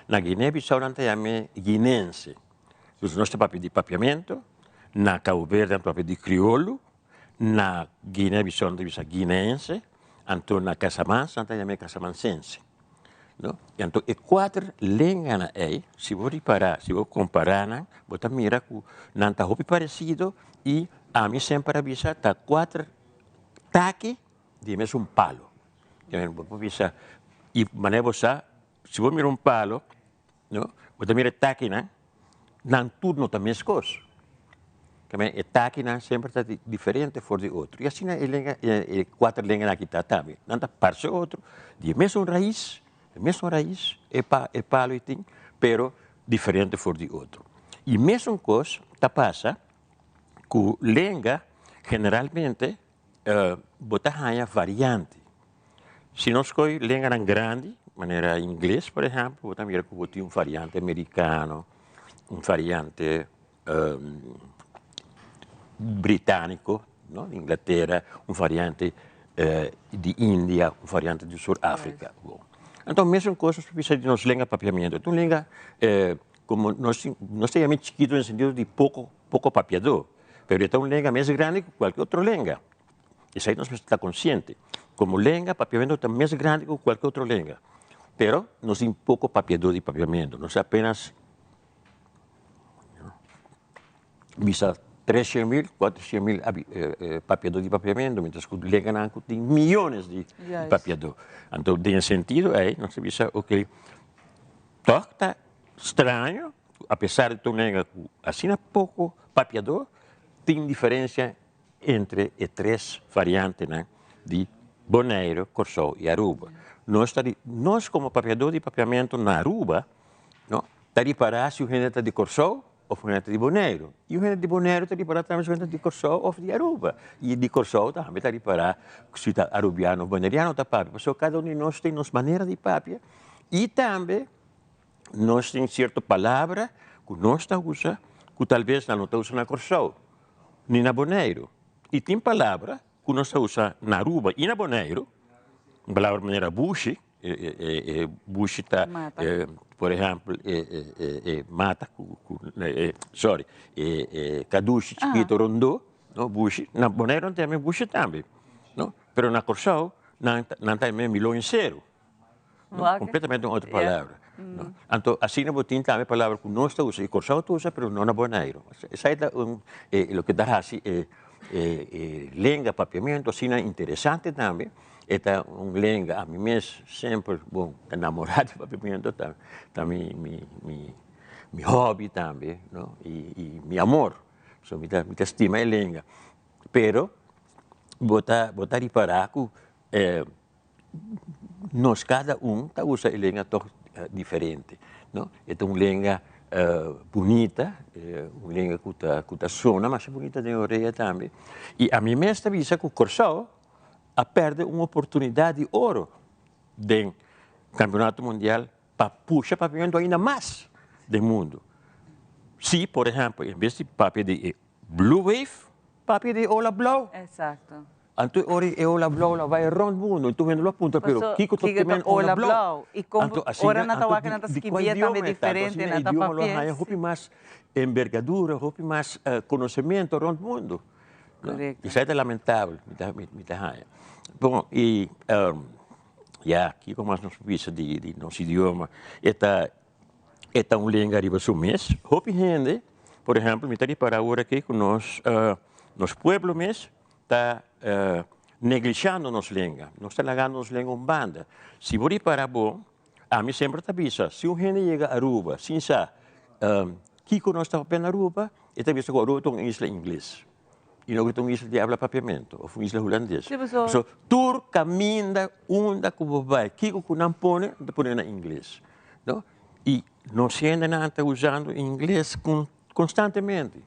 [SPEAKER 17] Na Guiné-Bissau, não chama guinense. Então, nós temos papel de papiamento, na Cabo Verde, temos papel de crioulo, na Guiné-Bissau, temos guinense, então na Casamance, não chama casamancense. No? Então, 4 línguas aí, se você reparar, se você comparar, você mira que não está muito parecido e a mim sempre avisa que 4 taques de mesmo palo. Você e maneira você, se você mira palo, no? Você mira taque, não tudo não mesma coisa. O taque sempre está diferente fora de outro. E assim, 4 línguas aqui também. Não está parte outro, de mesmo raiz, palo e tem, pero diferente for de outro. E mesmo coisa passa que língua generalmente bota variante. Se nós escolhe língua grande, maneira inglês, por exemplo, bota mira que bota variante americano, variante britânico, no? Inglaterra, variante de Índia, variante de Sul-África. Então, mesmo coisa, precisa de nos língua papiamento. Então, língua, como nós temos chiquito no sentido de pouco papiador, mas é uma língua mais grande que qualquer outra língua. Isso aí nós está consciente. Como língua, papiamento é mais grande que qualquer outra língua. Mas nós temos pouco papiador de papiamento. Nós apenas visa 300.000, 400.000 papeadores de papeamento, mientras que Leganan tem milhões de papeadores. Então, tem sentido aí, nós sabemos, ok, toch está estranho, apesar de tu nega assim pouco papeador, tem diferença entre as três variantes, né, de Bonaire, Corsou e Aruba. Nós como papeador de papeamento na Aruba, não, está de parar se o gente está de Corsou ou o gente de Bonaire. E o gente de Bonaire está de parar também se o gente de Corsou ou de Aruba. E de Corsou também está de parar se está arubiano ou bonairiano está papia. Porque cada um de nós tem nossa maneira de papia e também nós temos certa palavra que nós usamos, que talvez não está usando na Corsou, nem na Bonaire. E tem palavra que nós usamos na Aruba e na Bonaire, uma palavra de maneira bushi, bushi está, por exemplo, mata, caduche, chiquito, rondô, no, bushi, na Bonaire não tem bushi também, não? Pero na Corsou não tem milhão zero, completamente outra palavra. Então, assim não tem também palavra que nós usamos, e Corsou usa, mas não na Bonaire. Isso é o que dá assim, lenga papiamento, assim é interessante também. É lenga, a mim mesmo, sempre, bom, namorado de papiamento, também meu hobby também, não? E meu amor, so, me estima é lenga. Pero, botar reparar que nós, cada está usando lenga diferente, não? É uma lenga bonita, uma língua que está sona, mas é bonita de orelha também. E a mim mesmo avisa que o Corsou perde uma oportunidade de ouro do campeonato mundial para puxar papiamento ainda mais do mundo. Se, por exemplo, em vez de papel de Blue Wave, papel de Ola Blau.
[SPEAKER 2] Exato.
[SPEAKER 17] Então, a Ola Blau vai rond o mundo, tu vendo lá ponta, pero Kiko também Ola Blau.
[SPEAKER 2] E como ora na tawa que na tasquibia também diferente na tapapia.
[SPEAKER 17] Houve mais envergadura, houve mais conhecimento rond o mundo. Isso é lamentável, bom, e aqui como nós vimos de nosso idioma, é uma língua arriba do mês. Houve gente, por exemplo, me está para agora aqui que nos pueblos mesmo está negligenciando nossa língua, nós está largando nossa língua em banda. Se você para bom, a mim sempre está avisa, se um gente chega a Aruba, sem saber que nós estamos na Aruba, está avisa que Aruba é uma isla inglês. E não é uma isla de habla papiamento, ou uma isla holandesa. So, tu caminha onde que vai, que não põe, põe em inglês. Não? E nós ainda não estamos usando inglês constantemente.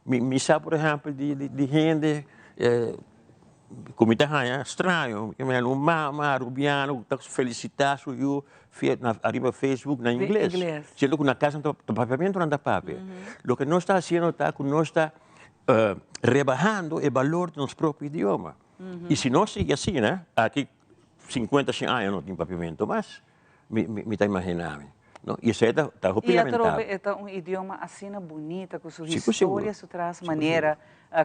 [SPEAKER 17] Me sabe, por exemplo, de gente como está estranho, que é um mama, rubiano, está felicitar eu arriba Facebook na inglês. Se ele na casa do papiamento não dá papel. O que nós está fazendo é que nós está rebajando o valor do nosso próprio idioma. E se nós seguir assim, né, aqui 50, 100 anos não tem papiamento, mas me está imaginando. No? E isso está lamentável.
[SPEAKER 2] E é um idioma assim bonito, com sua história, sua traz maneira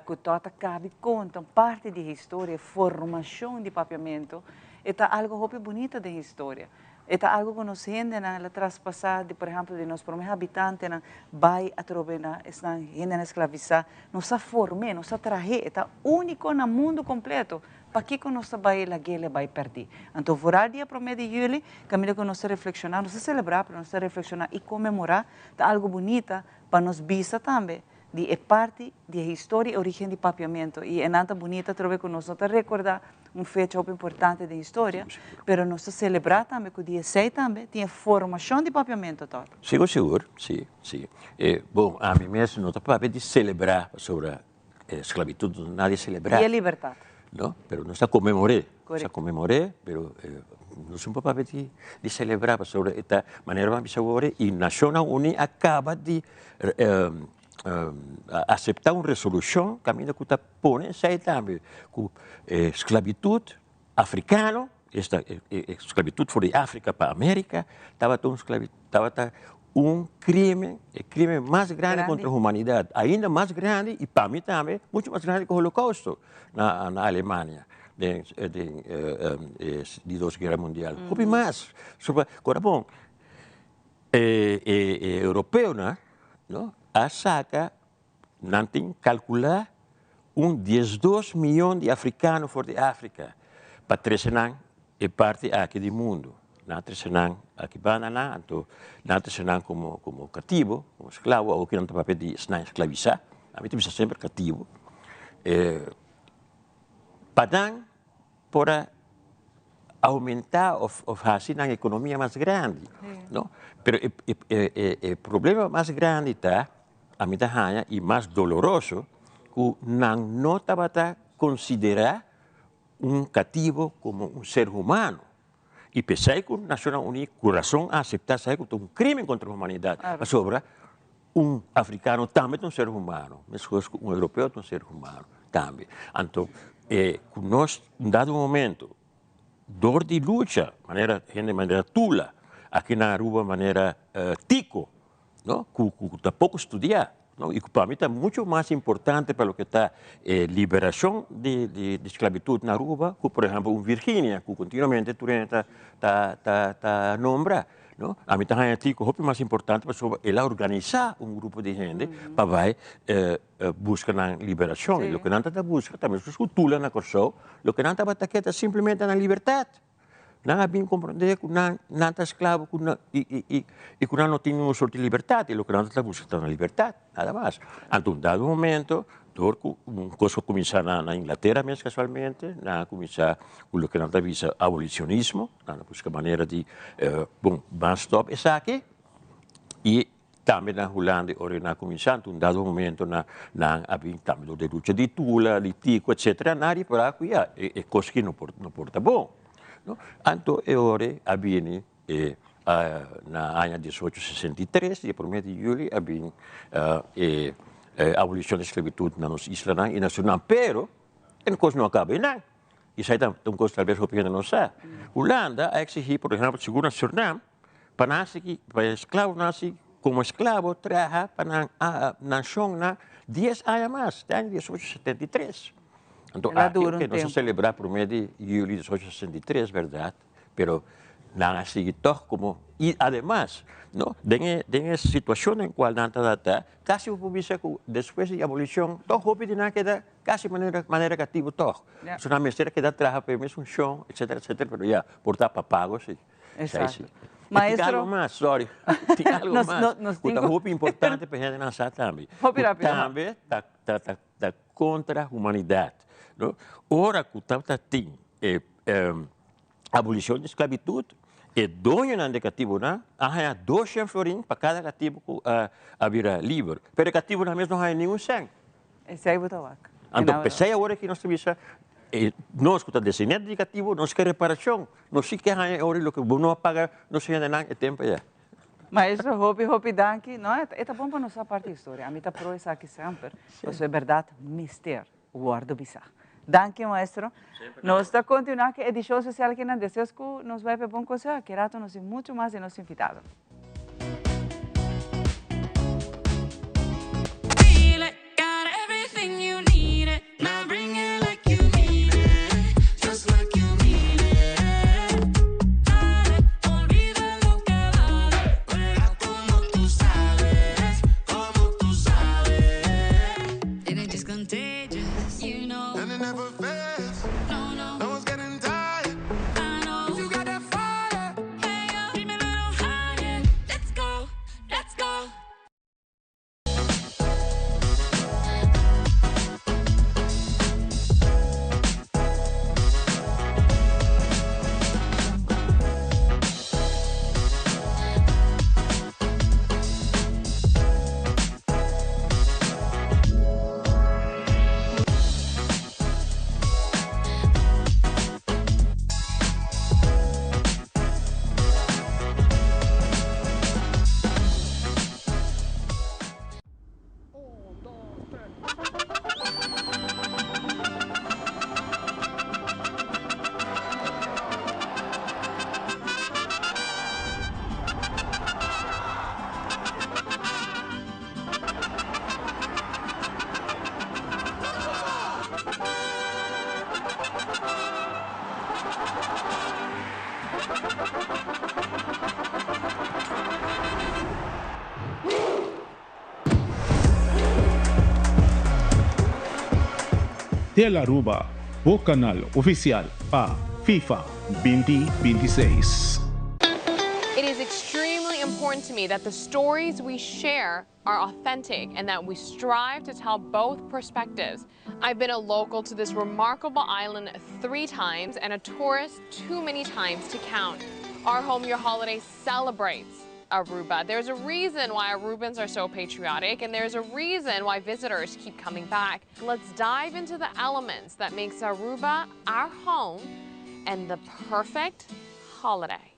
[SPEAKER 2] que toda cabe conta parte da história, formação de papiamento, é algo bonito da história. É algo que nos gente na traspassada, por exemplo, de nós primeiros habitantes, vai a trovena, estão gente na escravizar, nos formar, nos trazer, é único no mundo completo. Para que nós vai a guerra vai perder? Então, o dia 1 de julho, caminho que nós reflexionar, nós celebrar, para nós reflexionar e comemorar, é algo bonito para nós visa também. É parte da história e origem do papiamento. E é nada bonita trocar que nós recordar feito importante da história, mas nós celebrar também que o dia 6 também tem formação de papiamento todo.
[SPEAKER 17] Seguro, sim. Bom, a mim mesmo não está para de celebrar sobre a esclavitud, nada de celebrar.
[SPEAKER 2] E a liberdade.
[SPEAKER 17] Não, mas nós está comemorar. Está comemorar, mas não é para de celebrar sobre esta maneira de agora e a Nação Unida acaba de aceitar uma resolução que a está põe sai também que esclavitud africana, esta esclavitud foi de África para a América, estava um crime mais grande contra a humanidade, ainda mais grande e para mim também muito mais grande que o Holocausto na Alemanha de duas guerras mundiais. Houve mais. Agora bom, europeu, não? A saca nanti calcular 12 milhões de africanos fora de África para trezenar é parte aqui do mundo. Não trezenar aqui banana, então não trezenar como cativo, como escravo, ou que não tem papel de escravizar. A mim tem sempre cativo. Para aumentar ou fazer uma economia mais grande. Não? Mas o problema mais grande está, a mim e mais doloroso, que não estava a considerar cativo como ser humano. E pensei que a Nações Unidas, coração, aceitar que é crime contra a humanidade. Mas sobre africano também é ser humano, mas europeu é ser humano também. Então, nós, em dado momento, dor de luta, maneira tula, aqui na Aruba, maneira tico, que está pouco estudado. E que para mim é muito mais importante para o que está liberação de esclavitud na Aruba, que, por exemplo, Virgínia, que continuamente está nombrando. A mim também é mais importante para ela organizar grupo de gente para buscar a liberação. E o que não está buscando também é cultura na Corsou, o que não está simplesmente na liberdade. Não há bem compreender que não está escravo e que não tem uma sorte de liberdade. O que não está buscando é a liberdade, nada mais. Então, dado momento, coisa começar na Inglaterra, mesmo casualmente, começar com o que não está visto abolicionismo, buscar maneira de, mais stop, é aqui. E também na Holanda, ora começando, em dado momento, havia também de luta de tula, de tico, etc. Nada para aqui, é coisa que não porta bom. Então, ora, havia na ano 1863, dia 1 de julho, havia abolição da esclavitud na nossa isla e nacional, pero a coisa não acaba não. Isso aí é uma coisa talvez que não sabe. Holanda a exigir, por exemplo, segura Suriname, para escravo nascer como escravo, trabalha para a nação 10 anos mais, até 1873. Então, que nós celebrar por mês de julho de 1863, verdade? Pero não assim como e además, tem essa situação em qual não está, quase o público depois da abolição, todo hobby de não queda quase maneira cativa todo. Se não mestre que dá trabalho para mesmo chão, etc, pero já por estar pago sim.
[SPEAKER 2] Exato.
[SPEAKER 17] Maestro, tem algo mais, sorry. Tem algo mais. O hobby importante para a gente lançar também. Também está contra a humanidade. Ora que tem abolição de esclavitud, e dono não de cativo, há 200 florins para cada cativo a virar livre. Pero cativo não mesmo não há nenhum sangue.
[SPEAKER 2] Esse aí botou vaca.
[SPEAKER 17] Então, pensei agora que nós temos nós que estamos descendentes de cativo, nós queremos reparação. Nós se queremos agora o que não paga, nós se ainda não é tempo já.
[SPEAKER 2] Maestro, hopi danke. Não é bom para nossa parte da história. A mim está pro isso aqui sempre. Isso é verdade, mister, guardo bizarro. Danke, maestro. Nós estamos continuando com a edição social aqui na Desesco. Nos vai para bom coisa. Que rato nos muito mais de nosso invitado.
[SPEAKER 18] Telaruba, o canal oficial para FIFA 2026.
[SPEAKER 19] It is extremely important to me that the stories we share are authentic and that we strive to tell both perspectives. I've been a local to this remarkable island 3 times and a tourist too many times to count. Our Home Your Holiday celebrates Aruba. There's a reason why Arubans are so patriotic, and there's a reason why visitors keep coming back. Let's dive into the elements that makes Aruba our home and the perfect holiday.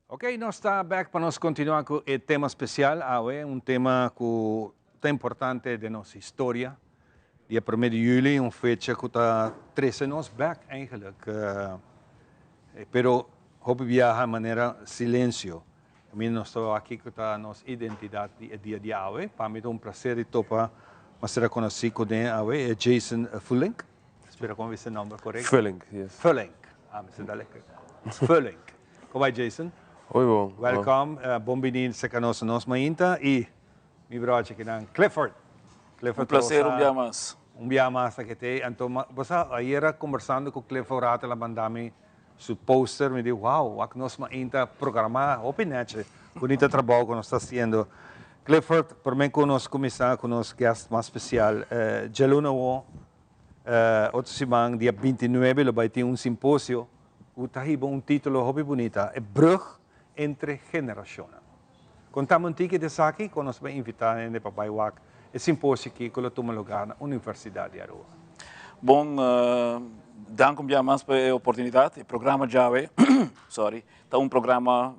[SPEAKER 1] Ok, nós está back para nós continuar com o tema especial, tema que é importante de nossa história. Dia 1 de julho, uma fecha que está 13 anos back, eigenlijk. Pero, houve viajar de maneira silêncio. Nós estamos aqui com a nossa identidade dia a dia. Para mim é um prazer de topar, mas será conhecido com é Jason Fulink. Espero que esse nome correto.
[SPEAKER 20] Fulink, yes.
[SPEAKER 1] Fulink. Mas é lekker. Fulink. Como vai, Jason?
[SPEAKER 20] Oi, bom.
[SPEAKER 1] Welcome, bem-vindo sa nosso mainta e meu brother aqui na Clifford.
[SPEAKER 21] Um prazer, dia mais.
[SPEAKER 1] Dia mais aqui tem. Então, você aí era conversando com o Clifford até lá mandame seu poster, me disse, wow, aqui nosso mainta programar, opinet, bonito trabalho que nós está fazendo. Clifford, por mim que nós começar com nosso guest mais especial, Jaluna wo, outro semana, dia 29, vai ter simpósio, o tahibo título hobby bonita, é Brug entre gerações. Contamos um ticket dessa aqui, quando nós vamos invitar a Papaiwak, é simpósio aqui que toma lugar na Universidade de Aruba.
[SPEAKER 21] Bom, dank u mais pela oportunidade. O programa Jave, sorry, está programa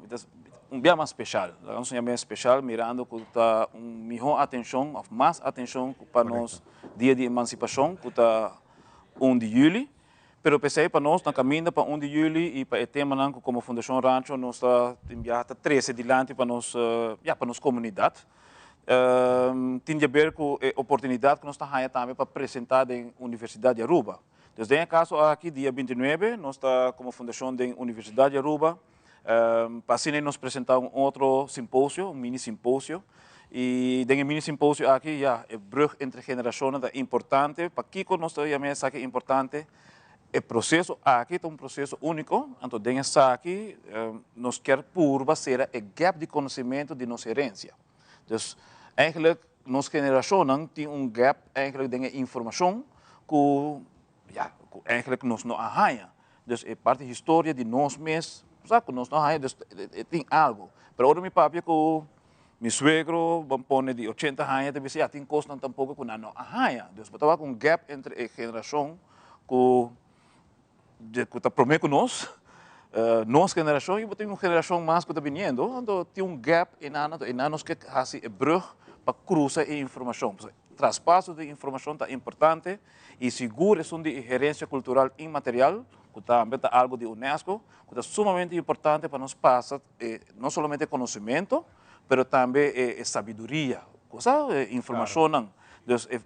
[SPEAKER 21] bem mais especial. Nós chamamos especial, mirando que está melhor atenção, mais atenção para nós dia de emancipação, que está 1 de julho. Pero pensei para nós, na caminho para 1 de julho e para o tema como Fundação Rancho, nós estamos enviando 13 adiante para nós, para nossa comunidade. Tem a ver com a oportunidade que nós estamos também para apresentar na Universidade de Aruba. Então, em caso aqui, dia 29, nós estamos como Fundação da Universidade de Aruba, para assim nós apresentar outro simpósio, mini simpósio. E no mini simpósio aqui, a brug entre gerações é importante, para que nós também é importante. O processo aqui é um processo único, então dentro aqui nós queremos basear o gap de conhecimento de nossa herência. Então, eigenlijk, nossa geração tem gap eigenlijk de informação que eigenlijk nós não arranha. Então, é parte da história de nós mesmos, sabe, nós não arranha, tem algo. Mas agora, meu papi, que meu suegro, põe de 80 anos, deve tem coisas tampouco que não arranha. Então, estava com gap entre a geração que está prometido nós, nossa geração, e tem uma geração mais que está vindo, então tem gap em nós que faz a brug para cruzar a informação. O traspasso de informação está importante e seguro é uma herência cultural imaterial, que também é algo de Unesco, que é sumamente importante para nós passar não somente conhecimento, mas também sabedoria, informação,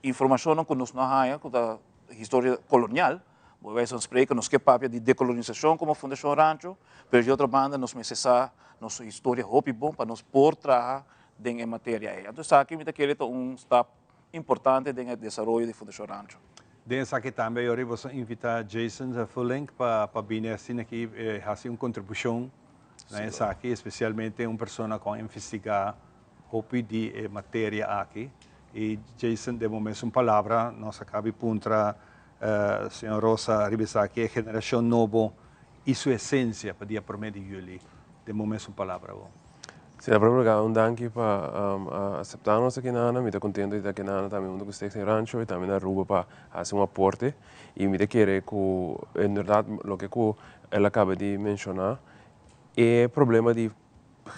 [SPEAKER 21] informação que nós não temos, que é a história colonial. Nós spreken nos que papia de decolonização como Fundação Rancho, mas de outra banda nós necessitamos nossa história hopi bom para nos por trabalhar em matéria. Então, aqui me querer step importante no desenvolvimento da Fundação Rancho.
[SPEAKER 1] Dentro aqui também eu vou invitar Jason Fulink para vir aqui fazer uma contribuição nessa aqui, especialmente uma pessoa que investiga hopi de matéria aqui. E Jason, de momento uma palavra, nós acabamos puntra senhor Rosa Ribesaki, a geração nova e sua essência para o dia 1 de julho. De momento, uma palavra.
[SPEAKER 20] Sim, a primeira um danke para aceitar nós aqui na Ana, me está contente de estar aqui na Ana, também um dos em rancho e também na Aruba para fazer um aporte e me querer que, em verdade, o que ela acaba de mencionar é problema de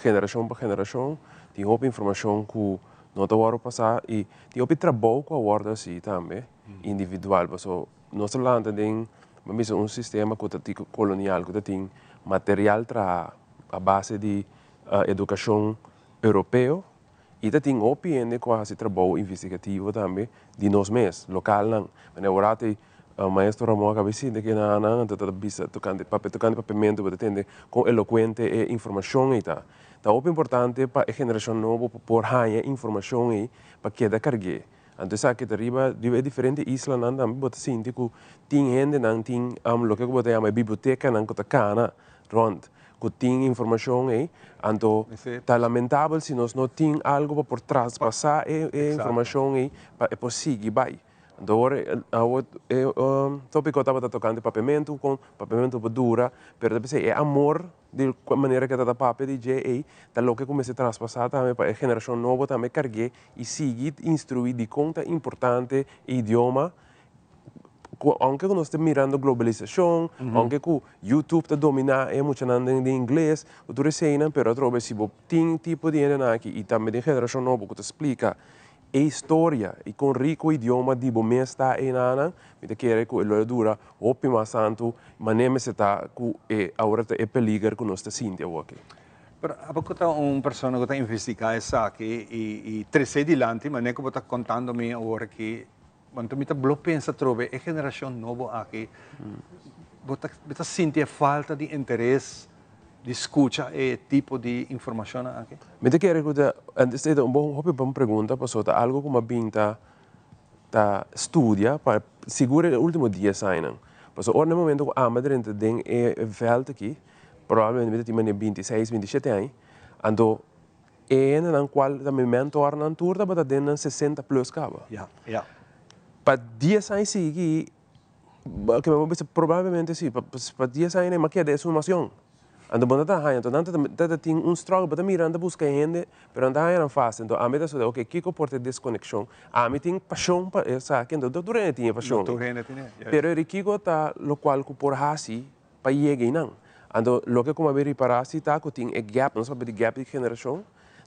[SPEAKER 20] geração para geração, tem outra informação que não está a passar e tem outro trabalho que a guarda assim também, individual. So, nós lá tem um sistema que colonial, que tem material tra a base de educação europeu e tem opinião quase trabalho investigativo também de nós mesmos, local não. Mas agora tem maestro Ramon Cabecida que não tocando papamento, entende com eloquente e informação e tá. Então é importante para a geração nova por ganhar informação aí para que da cargue. Então sabe que arriba é diferente isla não também bota sim que tem gente não tem lo que bota uma biblioteca não que tá cana rond que tem informação aí. Então tá lamentável se nós não tem algo para transpassar a informação aí para por seguir vai. Então o tópico estava tocando papamento com papamento dura, pero deve ser amor de maneira que está papel de JA, tá lo que comece a transpassar também para a geração nova também carregar e seguir instruir de conta importante idioma. Aunque nós estamos mirando globalização, aunque o YouTube está dominando muito de inglês, o tu recena, pero outra vez se tem tipo de gente aqui e também de geração nova que te explica a história e com rico idioma de bom está em Ana, me te quer que ele dura óptima santo, maneira se está que agora é peligro que nós está sentindo aqui.
[SPEAKER 1] Pero apakot persona que está investigando isso aqui e trece dilante, mas nem que está contando me agora que quando me está pensa trove a geração nova aqui, você sente a falta de interesse de escuta e tipo de informação aqui?
[SPEAKER 20] Me te quero que antes de uma pergunta, passou algo como pinta ta estudia para seguro o último dia saem. Passou no momento que a madre tem veld aqui, provavelmente tem 26, 27 anos, então na qual também mentor na turda, mas tem 60 plus cava.
[SPEAKER 1] Yeah.
[SPEAKER 20] Para 10 anos seguir, provavelmente sim, para 10 anos mas que é informação. Então, quando está tem struggle, mas mirando busca gente, pero anda aí não faz. Então, a mim está só, ok, que comporta desconexão. A mim tem paixão para essa, que então, doutor ainda tinha paixão. Pero ele que está, lo qual que por assim, para chegar não. Então, lo que como a ver reparar se está, que tem gap, não sabe de gap de geração,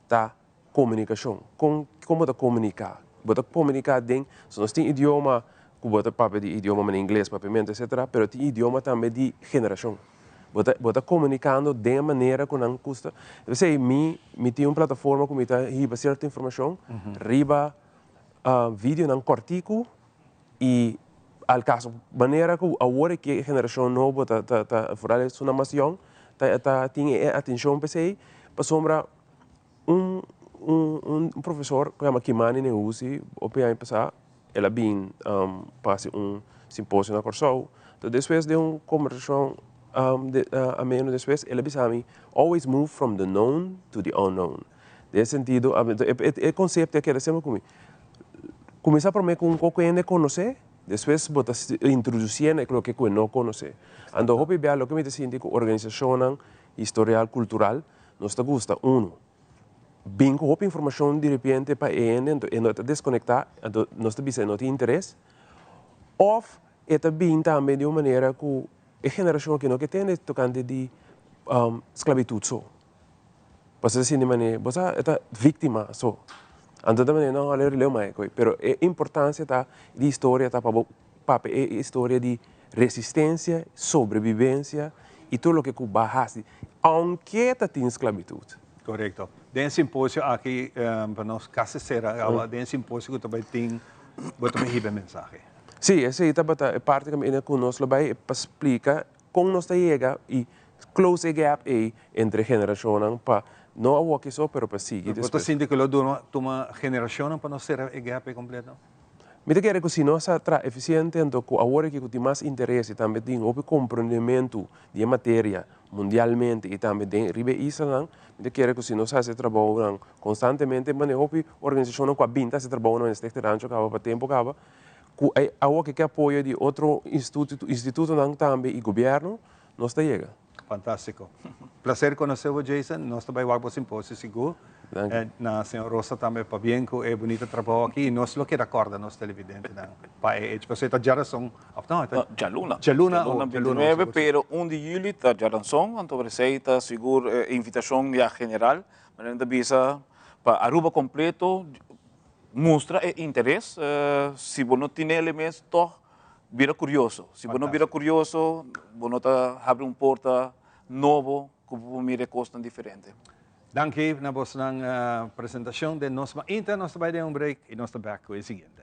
[SPEAKER 20] tá comunicação. Como está comunicar? Bota comunicar dentro, se nós tem idioma, que bota papel de idioma em inglês, papamento, etc. Pero tem idioma também de geração. Bota comunicando de maneira que não custa. Eu sei, me tem uma plataforma que me dá riba certa informação, riba vídeo não cortico e al caso maneira que agora que a geração nova tá fora sua nação tem atenção para sei, para sombra professor que chama Kimani Neusi, o PA passar, ela bem passe simpósio na Corsol, então depois de uma conversação a menos depois, ele disse a mim, always move from the known to the unknown. Nesse sentido, o conceito é que era sempre comigo. Começar por mim com um pouco de conhecer, depois introduzir aquilo que eu não conhecer. Então, eu vejo o que me diz que a organização historial cultural nos gusta, bem com a informação de repente para ele, e não desconectar, nós não tem interesse, ou também também de uma maneira que a geração que não tem tocante de esclavitud só. Você assim de maneira, você é vítima só. Então também não é releu mais coisa, pero a importância da de história tá para a história de resistência, sobrevivência e tudo o que Cuba faz, aunque tá tem esclavitud.
[SPEAKER 1] Correto. Den simpósio aqui para nós casa será, den simpósio que também tem, botar uma mensagem.
[SPEAKER 20] Sim, essa é parte que nós vai explicar como nós chega e close gap entre gerações para não o que só, pero para seguir.
[SPEAKER 1] Você sente que uma geração para nós ser o gap completo?
[SPEAKER 20] Me quero que se nós será eficiente, então agora que tem mais interesse também tem o compreendimento de matéria mundialmente e também de ribe Israel, me quero que se nós fazemos trabalho constantemente, mas a organização com a binta se trabalha neste rancho para tempo acaba. Que apoio de outro instituto também e governo, nós chega.
[SPEAKER 1] Fantástico. Prazer conhecer o Jason. Nós também vamos para o simpósio seguro. Na senhora Rosa também para bem que é bonito trabalho aqui. Nós lo que recorda nos televidentes. Para você está geração,
[SPEAKER 21] Jaluna 29, pero 1 de julho está geração, então você está seguro invitação já general, mas ainda bisa para Aruba completo. Mostra interesse, se você não tem elementos, vira curioso. Se você não vira curioso, você não abre uma porta novo que mire coisas diferentes.
[SPEAKER 1] Dank je na nossa apresentação de nós ainda nós vai dar break e nós back com o seguinte.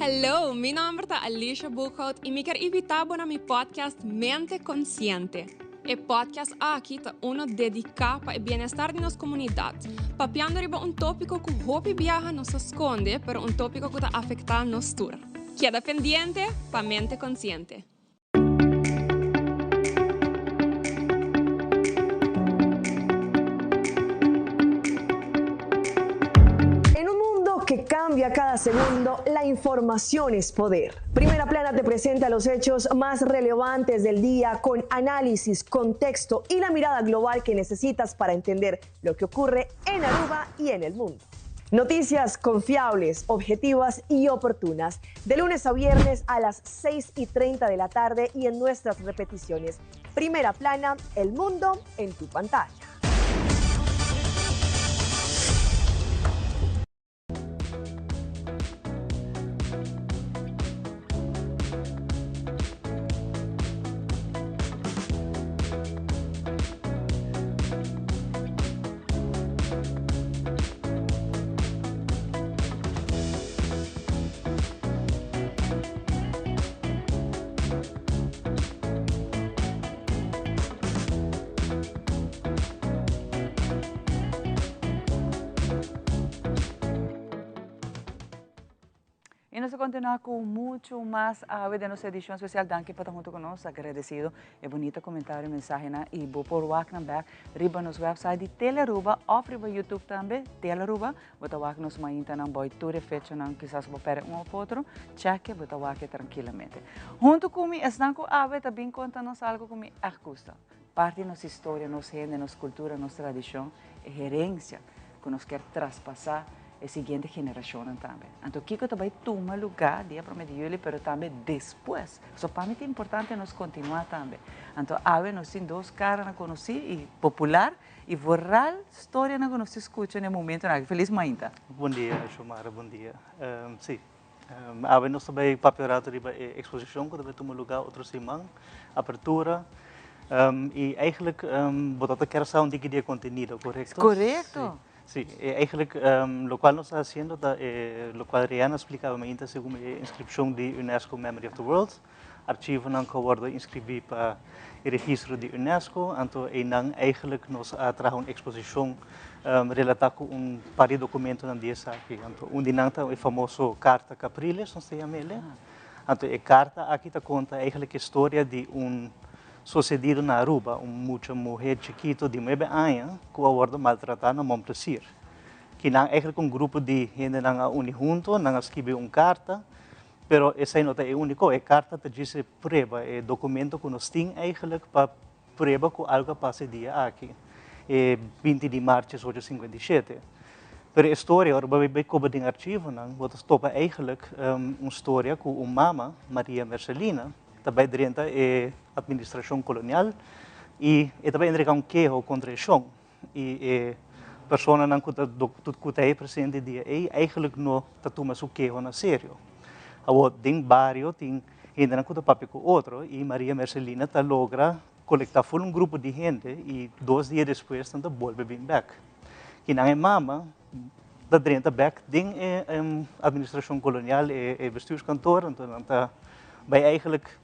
[SPEAKER 4] Hello, mi nombre es Alicia Buchhout y me quiero invitar a mi podcast Mente Consciente. El podcast aqui está uno dedicado para el bienestar de nuestra comunidad, papiando riba un tópico que hopi viaja nos esconde, pero un tópico que afecta a nosotros. Queda pendiente para Mente Consciente.
[SPEAKER 22] Que cambia cada segundo, la información es poder. Primera Plana te presenta los hechos más relevantes del día con análisis, contexto y la mirada global que necesitas para entender lo que ocurre en Aruba y en el mundo. Noticias confiables, objetivas y oportunas, de lunes a viernes a las 6:30 de la tarde y en nuestras repeticiones. Primera Plana, el mundo en tu pantalla.
[SPEAKER 2] Y nos continúa con mucho más de nuestra edición especial. Danke para junto con nosotros, agradecido. El bonito comentario, mensaje y por Wakenberg, riba nos website de Telearuba, o riba YouTube también, Telearuba. Bota wak nos mainta nan boy ture fecha nan quizás vou pere um ou outro, cheque, bota wak tranquilamente. Junto comigo, estão com a também conta-nos algo comigo, custa. Parte de nossa história, nossa gente, nossa cultura, nossa tradição, é herência que nos quer traspassar a seguinte geração também. Então, aqui que também toma lugar, dia para meio, mas também depois. Só para mim é importante nós continuar também. Então, nós temos dois caras que conheci, e popular e rural, história que nós escutamos no momento. Feliz manhã.
[SPEAKER 23] Bom dia, Xomara, bom dia. Sim, nós também papelado de exposição, que também toma lugar outra semana, abertura. E eigenlijk, wat quer saber onde que contenido, correto?
[SPEAKER 2] Correto.
[SPEAKER 23] Sí, eigenlijk lo cual nos está haciendo, lo cual Rihanna explicaba mainta según la inscripción de UNESCO Memory of the World, archivo nan que worden inscrito para el registro de UNESCO, entonces nan eigenlijk nos trajo una exposición relatada con un par de documentos nan dia aqui, un dinanta el famoso Carta Capriles, nos se llama ele. Entonces, la carta aquí te cuenta eigenlijk la historia de un sucedido na Aruba, muita mulher chiquito de 9 anos que foi maltratada na Montplaisir. Que não é um grupo de gente que une junto, não escreve uma carta, mas essa não é único, a carta te diz prova, é documento que nós temos eigenlijk para prova que algo passa dia aqui. É 20 de março de 1857. Mas a história, agora vai como em arquivo, nós topa eigenlijk uma história com uma mama, Maria Mercelina, também durante a administração colonial e também entregar queijo contra o chão e a pessoa que está presente dia eigenlijk não toma seu queijo na sério. Agora, dentro do barrio, tem ainda não está papo com outro e Maria Mercelina logra colectar full um grupo de gente e 2 dias depois tanto volve bem back. Que não é mama da drenta back ding administração colonial e bestuurskantoor en dan bij eigenlijk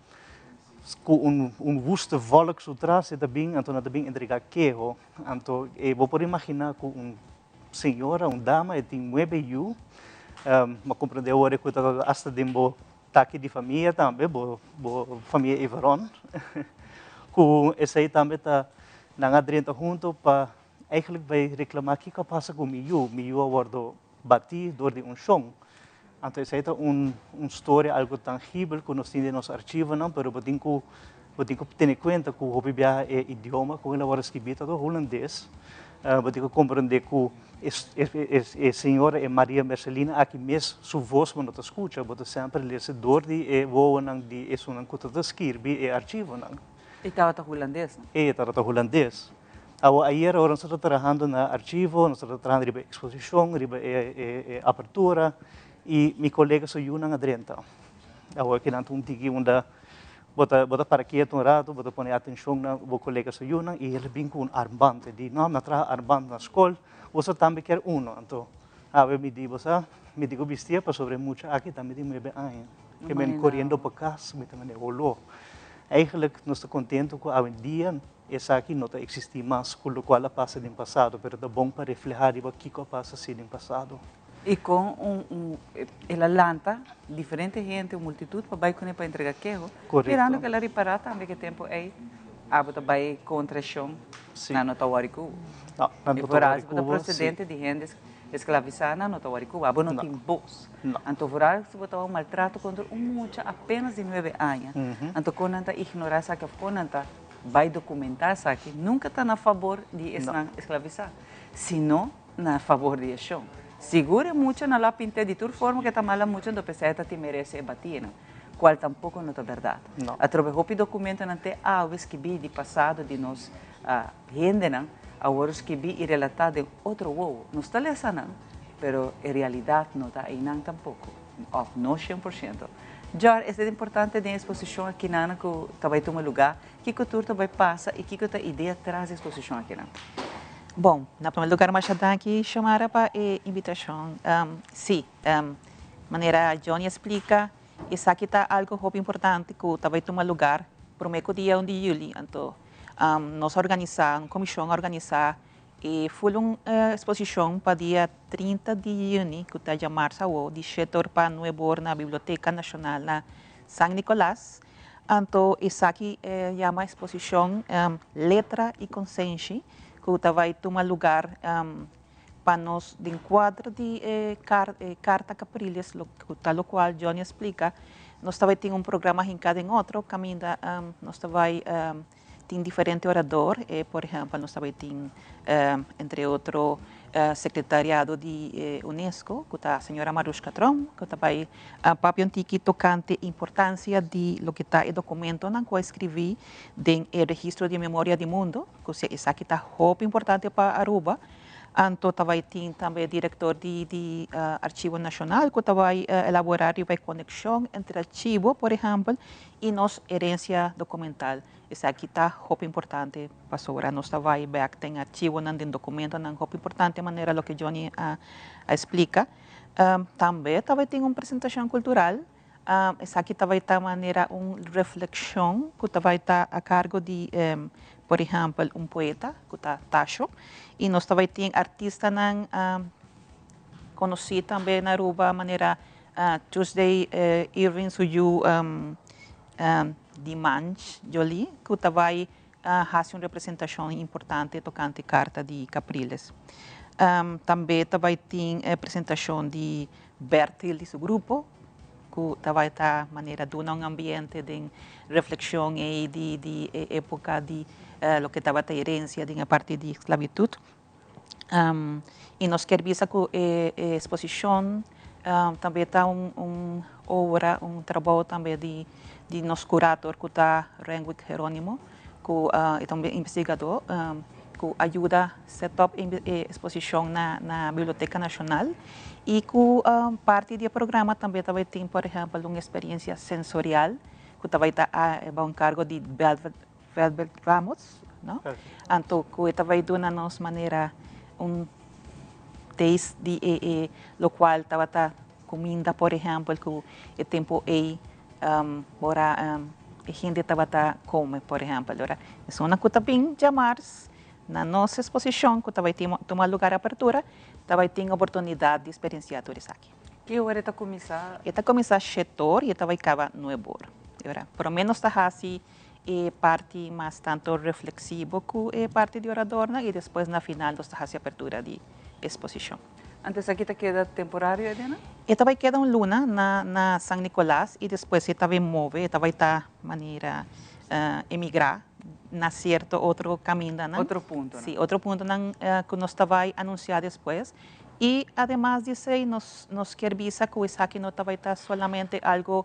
[SPEAKER 23] woeste volk zodra ze dat bing en toen dat bing entregar quejo en toen vou por imaginar que senhora dama e tem mueve you mas compreendeu agora que hasta dembo taque de família também bo família Everon que esse aí também tá na drenta junto para eigenlijk bij reclamar que passa com Miu wordt batido door de som. Então, isso é uma história algo tangível que nós temos nos nosso arquivo, não? Pero eu tenho que ter em conta que o Hobibia é idioma, que ele agora escreveu todo holandês. Eu tenho que compreender que a senhora Maria Marcelina aqui mesmo sua voz não está escuta, eu sempre leio door de voa não de isso não que está escrevendo é arquivo, não?
[SPEAKER 2] E estava holandês?
[SPEAKER 23] Estava holandês. Ayer ahora nós estamos trabalhando no arquivo, nós estamos trabalhando na exposição, na abertura, e meus colegas são juntos adentro. Agora que não tem onde bota para quieto rato, bota põe atenção na meus colegas são juntos e ele vem com armband, diz não, não traz armband na escola, você também quer então, me digo vestia para sobre muito aqui também tem muito bem, que me correndo para casa, me também rolou. Eigenlijk nós estamos contentes com hoje em dia essa aqui não existe mais com o qual passa no passado, mas é bom para refletir o que passa assim no passado.
[SPEAKER 2] E com ela lanta diferente gente, uma multitud para para entregar queijo, esperando que ela reparar também que tempo é abota vai contra chão na nota Wariku. E por aí o procedente de gente escravizada na nota Wariku, abo não tem voz. Então por aí se botar um maltrato contra mucha apenas de 9 anos. Então quando anta ignorar essa que quando anta vai documentar essa que nunca está a favor de escravizar, sino a favor de isso. Segura muito na lá pinta de toda forma que está mal muito do peseta te merece bater, qual tampouco não é verdade. Através do documento não tem algo que vi de passado de nós gente não, agora que vi e relatado em outro wow, não está lessa não, pero em realidade não está aí não tampouco, não 100%. Já é importante de exposição aqui na que vai tomar lugar, que cultura vai passar e que a ideia traz exposição aqui na.
[SPEAKER 5] Bom, na primeiro lugar, mas aqui chamar para a invitação. Sim, maneira Johnny explica, isso aqui está algo muito importante que vai tomar lugar para o dia 1 de julho. Então, nós organizamos, a comissão organizar e foi uma exposição para dia 30 de junho, que está chamada de setor para novo na Biblioteca Nacional na São Nicolás. Então, isso aqui é uma exposição Letra e Consciência, que vai tomar lugar para nós de enquadro de Carta Capriles, tal qual Johnny explica. Nós também temos programa em cada outro caminho, nós também tem diferente orador, por exemplo, nós também temos, entre outros, secretariado de Unesco, que está a senhora Marushka Trom, que também papi antiki tocante importância de lo que está o documento na qual escrevi do registro de memória do mundo, que isso aqui está muito importante para Aruba. Então, também tem também diretor de Arquivo Nacional, que vai elaborar a conexão entre arquivo, por exemplo, e nossa herência documental. Isso aqui está muito importante para sobre nós vai ver que tem arquivo, não tem documento, não é muito importante a maneira que Johnny explica. Também tem uma apresentação cultural. Isso aqui vai estar maneira uma reflexão que vai estar a cargo de por exemplo, poeta, que está Tacho, e nós também temos artistas conhecidos também na Aruba, maneira Tuesday Irving Suju Dimanche Jolie, que também faz uma representação importante tocante carta de Capriles. Também tem a apresentação de Bertil e seu grupo, que também está maneira de um ambiente de reflexão e de época de lo que estava a herência de a partir de esclavitud. E nós queremos que a exposição também está obra, trabalho também de nosso curador, que está Renwick Jerônimo, que é também investigador, que ajuda a set up a exposição na Biblioteca Nacional e que parte do programa também tem, por exemplo, uma experiência sensorial, que também está a cargo de Velvet Ramos, ¿no? Anto, que estaba dando nos manera taste de lo cual estaba comida, por ejemplo, que el tiempo ahora gente estaba come, por ejemplo. Ahora, es una cosa bien llamar na nossa exposição, que estava tomando lugar a abertura, estava tendo oportunidade de experienciar tudo isso aqui.
[SPEAKER 2] Que hora está começar?
[SPEAKER 5] Está começar setor e estava acaba 9 horas. Pelo menos está assim parte mais tanto reflexivo que parte de orador e depois na final está assim abertura de exposição.
[SPEAKER 2] Antes aqui queda temporário, Edna?
[SPEAKER 5] Estava queda luna na São Nicolás e depois estava move, estava maneira emigrar na certo outro caminho, não?
[SPEAKER 2] Outro ponto, não?
[SPEAKER 5] Sim, outro ponto que nós estava anunciar depois. E, además disso, nos quer visa que isso aqui não estava solamente algo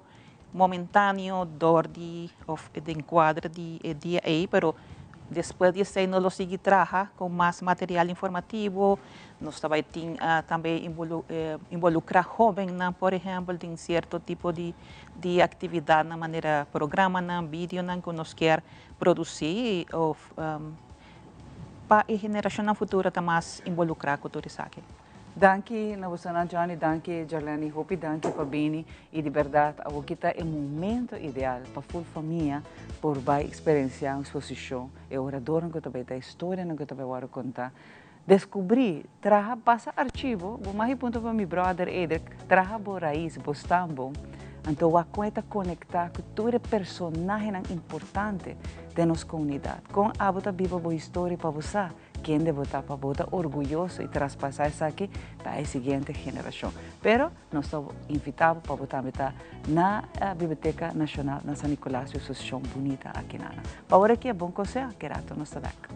[SPEAKER 5] momentâneo, dor de enquadro de dia aí, pero depois disso nós lo sigue trabalhar com mais material informativo, nós também involucrar jovens, por exemplo, em certo tipo de atividade, na maneira programa, na vídeo, que nós quer produzir, para a geração futura também mais involucrar com tudo isso aqui.
[SPEAKER 2] Danke na Busana Johnny, danke Jarlene Hopi, danke Pabini e de verdade a kita é o momento ideal para full família por vai experienciar uma exposição, é orador que também da história que também vai contar, descobrir, traga passa arquivo, o mais ponto para meu brother Edric, traga bo raiz, bo stambo, então vai conectar com todo personagem importante da nossa comunidade, com a bota viva boa história para você. Quem deve votar para votar orgulhoso e traspasar isso aqui para a seguinte geração. Pero nós estamos invitados para votar na Biblioteca Nacional na São Nicolás, uma associação bonita aqui na Ana. Para agora que é bom coisa, que rato nós estamos aqui.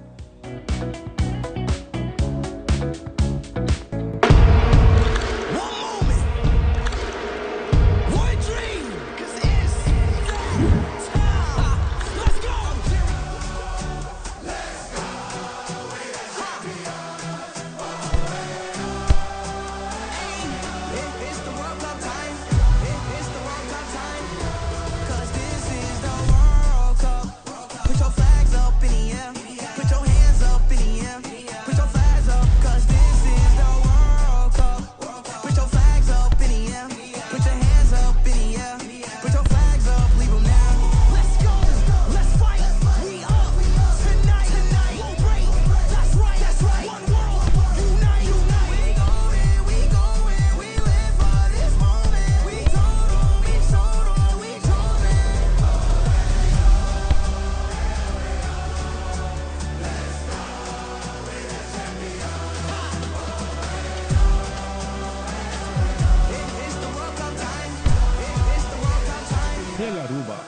[SPEAKER 18] El Aruba.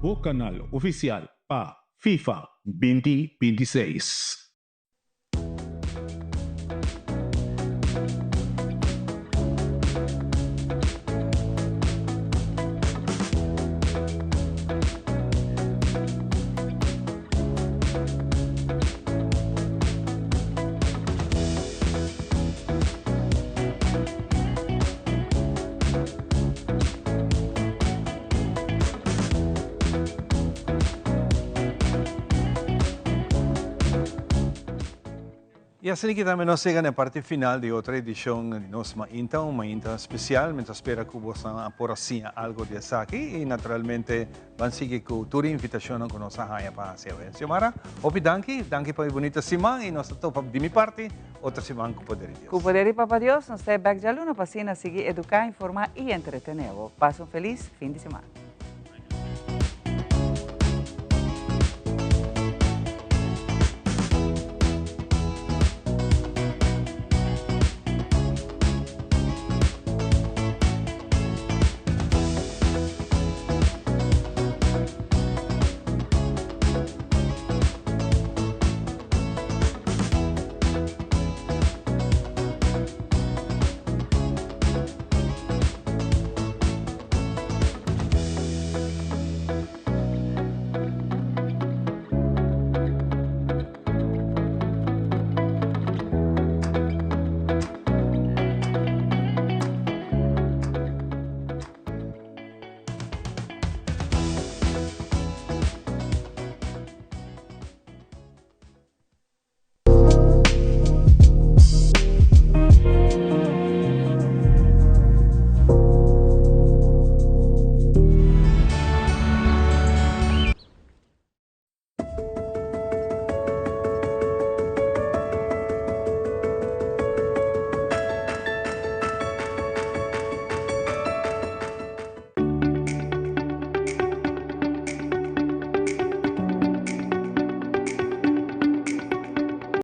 [SPEAKER 18] O canal oficial para FIFA 2026.
[SPEAKER 1] E assim que também nós chegamos na parte final de outra edição de nosso Mainta, uma Mainta especial, mas espero que vocês por assim algo de aqui e naturalmente vamos seguir com toda a invitação que nós temos para fazer. Senhora, danke para a bonita semana e nós estamos de minha parte, outra semana com o poder de Deus.
[SPEAKER 2] Com o poder de Papa Deus, nós estamos back de aluno para seguir educar, informar e entretener. Passa um feliz fim de semana.